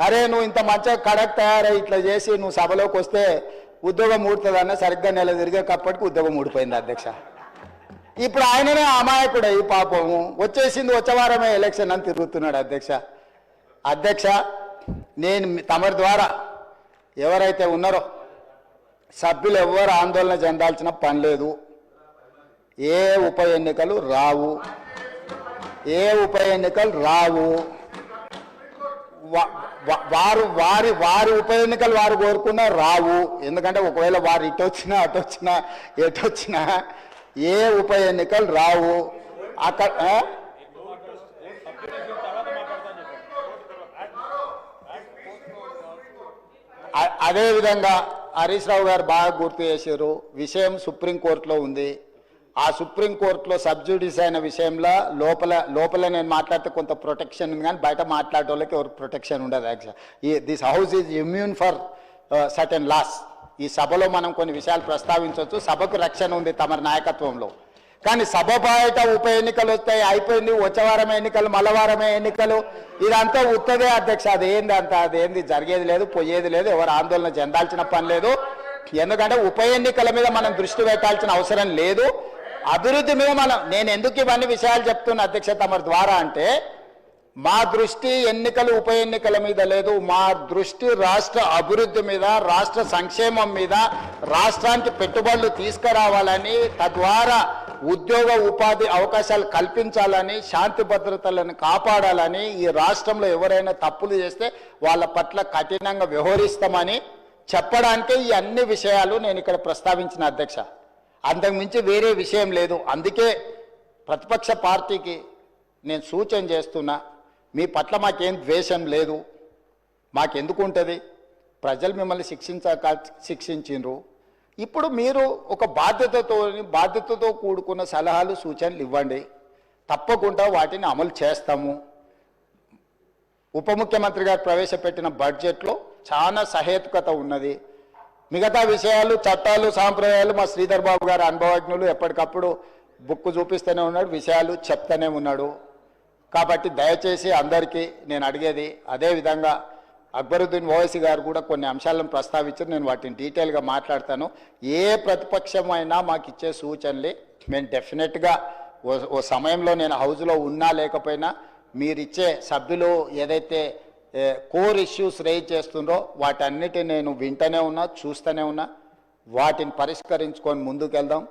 అరే నువ్వు ఇంత మంచిగా కడక్ తయారై ఇట్లా చేసి నువ్వు సభలోకి వస్తే ఉద్యోగం ఊడుతుందన్న సరిగ్గా నెల తిరిగేటప్పటికి ఉద్యోగం ఊడిపోయింది అధ్యక్ష. ఇప్పుడు ఆయననే అమాయకుడు అయ్యి పాపము వచ్చేసింది, వచ్చే వారమే ఎలక్షన్ అని తిరుగుతున్నాడు అధ్యక్ష. నేను తమరి ద్వారా ఎవరైతే ఉన్నారో సభ్యులు ఎవరు ఆందోళన చెందాల్సిన పని లేదు. ఏ ఉప ఎన్నికలు రావు. వారి ఉప ఎన్నికలు వారు కోరుకున్నా రావు. ఎందుకంటే ఒకవేళ వారు ఇటొచ్చినా ఎటొచ్చినా ఏ ఉప ఎన్నికలు రావు. అక్కడ అదేవిధంగా హరీష్ రావు గారు బాగా గుర్తు చేశారు. విషయం సుప్రీంకోర్టులో ఉంది. ఆ సుప్రీంకోర్టులో సబ్జుడిస్ అయిన విషయంలో లోపల నేను మాట్లాడితే కొంత ప్రొటెక్షన్ ఉంది, కానీ బయట మాట్లాడే వాళ్ళకి ఎవరికి ప్రొటెక్షన్ ఉండదు. Actual this house is immune for certain laws. ఈ సభలో మనం కొన్ని విషయాలు ప్రస్తావించవచ్చు. సభకు రక్షణ ఉంది తమరి నాయకత్వంలో. కానీ సభ బయట ఉప ఎన్నికలు వస్తాయి, అయిపోయింది, వచ్చేవారమే ఎన్నికలు, మల్లవారమే ఎన్నికలు, ఇదంతా ఉత్తదే అధ్యక్ష. అదేంది జరిగేది లేదు, పోయేది లేదు, ఎవరు ఆందోళన చెందాల్సిన పని లేదు. ఎందుకంటే ఉప ఎన్నికల మీద మనం దృష్టి పెట్టాల్సిన అవసరం లేదు. అభివృద్ధి మీద నేను ఎందుకు ఇవన్నీ విషయాలు చెప్తున్నా అధ్యక్ష తమరి ద్వారా అంటే, మా దృష్టి ఎన్నికలు ఉప ఎన్నికల మీద లేదు. మా దృష్టి రాష్ట్ర అభివృద్ధి మీద, రాష్ట్ర సంక్షేమం మీద, రాష్ట్రానికి పెట్టుబడులు తీసుకురావాలని, తద్వారా ఉద్యోగ ఉపాధి అవకాశాలు కల్పించాలని, శాంతి భద్రతలను కాపాడాలని, ఈ రాష్ట్రంలో ఎవరైనా తప్పులు చేస్తే వాళ్ళ పట్ల కఠినంగా వ్యవహరిస్తామని చెప్పడానికే ఈ అన్ని విషయాలు నేను ఇక్కడ ప్రస్తావించిన అధ్యక్ష. అంతకుమించి వేరే విషయం లేదు. అందుకే ప్రతిపక్ష పార్టీకి నేను సూచన చేస్తున్నా, మీ పట్ల మాకేం ద్వేషం లేదు, మాకెందుకు ఉంటుంది, ప్రజలు మిమ్మల్ని శిక్షించిండ్రు. ఇప్పుడు మీరు ఒక బాధ్యతతో కూడుకున్న సలహాలు సూచనలు ఇవ్వండి, తప్పకుండా వాటిని అమలు చేస్తాము. ఉప ముఖ్యమంత్రి గారు ప్రవేశపెట్టిన బడ్జెట్లో చాలా సహేతుకత ఉన్నది. మిగతా విషయాలు, చట్టాలు, సాంప్రదాయాలు మా శ్రీధర్ బాబు గారు అనుభవజ్ఞులు, ఎప్పటికప్పుడు బుక్ చూపిస్తూనే ఉన్నాడు, విషయాలు చెప్తూనే ఉన్నాడు. కాబట్టి దయచేసి అందరికీ నేను అడిగేది, అదేవిధంగా అక్బరుద్దీన్ ఓవైసీ గారు కూడా కొన్ని అంశాలను ప్రస్తావించారు, నేను వాటిని డీటెయిల్గా మాట్లాడతాను. ఏ ప్రతిపక్షమైనా మాకు ఇచ్చే సూచనలే మేము డెఫినెట్గా ఓ సమయంలో నేను హౌస్లో ఉన్నా లేకపోయినా మీరిచ్చే సభ్యులు ఏదైతే కోర్ ఇష్యూస్ రేజ్ చేస్తుందో వాటన్నిటిని నేను వింటూనే ఉన్నా, చూస్తూనే ఉన్నా. వాటిని పరిష్కరించుకొని ముందుకెళ్దాం.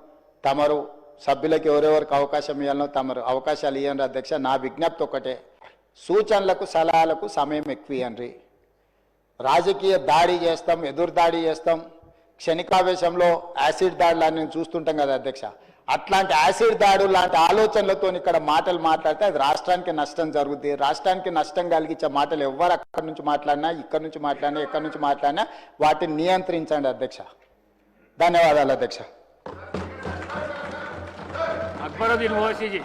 తమరు సభ్యులకు ఎవరెవరికి అవకాశం ఇవ్వాలనో తమరు అవకాశాలు ఇవ్వండి అధ్యక్ష. నా విజ్ఞప్తి ఒకటే, సూచనలకు సలహాలకు సమయం ఎక్కువ ఇవ్వండి. రాజకీయ దాడి చేస్తాం, ఎదురు దాడి చేస్తాం, క్షణికావేశంలో యాసిడ్ దాడులు నేను చూస్తుంటాం కదా అధ్యక్ష. అట్లాంటి యాసిడ్ దాడు లాంటి ఆలోచనలతో ఇక్కడ మాటలు మాట్లాడితే అది రాష్ట్రానికి నష్టం జరుగుతుంది. రాష్ట్రానికి నష్టం కలిగించే మాటలు ఎవరు అక్కడి నుంచి మాట్లాడినా, ఇక్కడి నుంచి మాట్లాడినా, ఎక్కడి నుంచి మాట్లాడినా వాటిని నియంత్రించండి అధ్యక్ష. ధన్యవాదాలు అధ్యక్ష. అక్బరుద్దీన్ ఓవైసీ जी।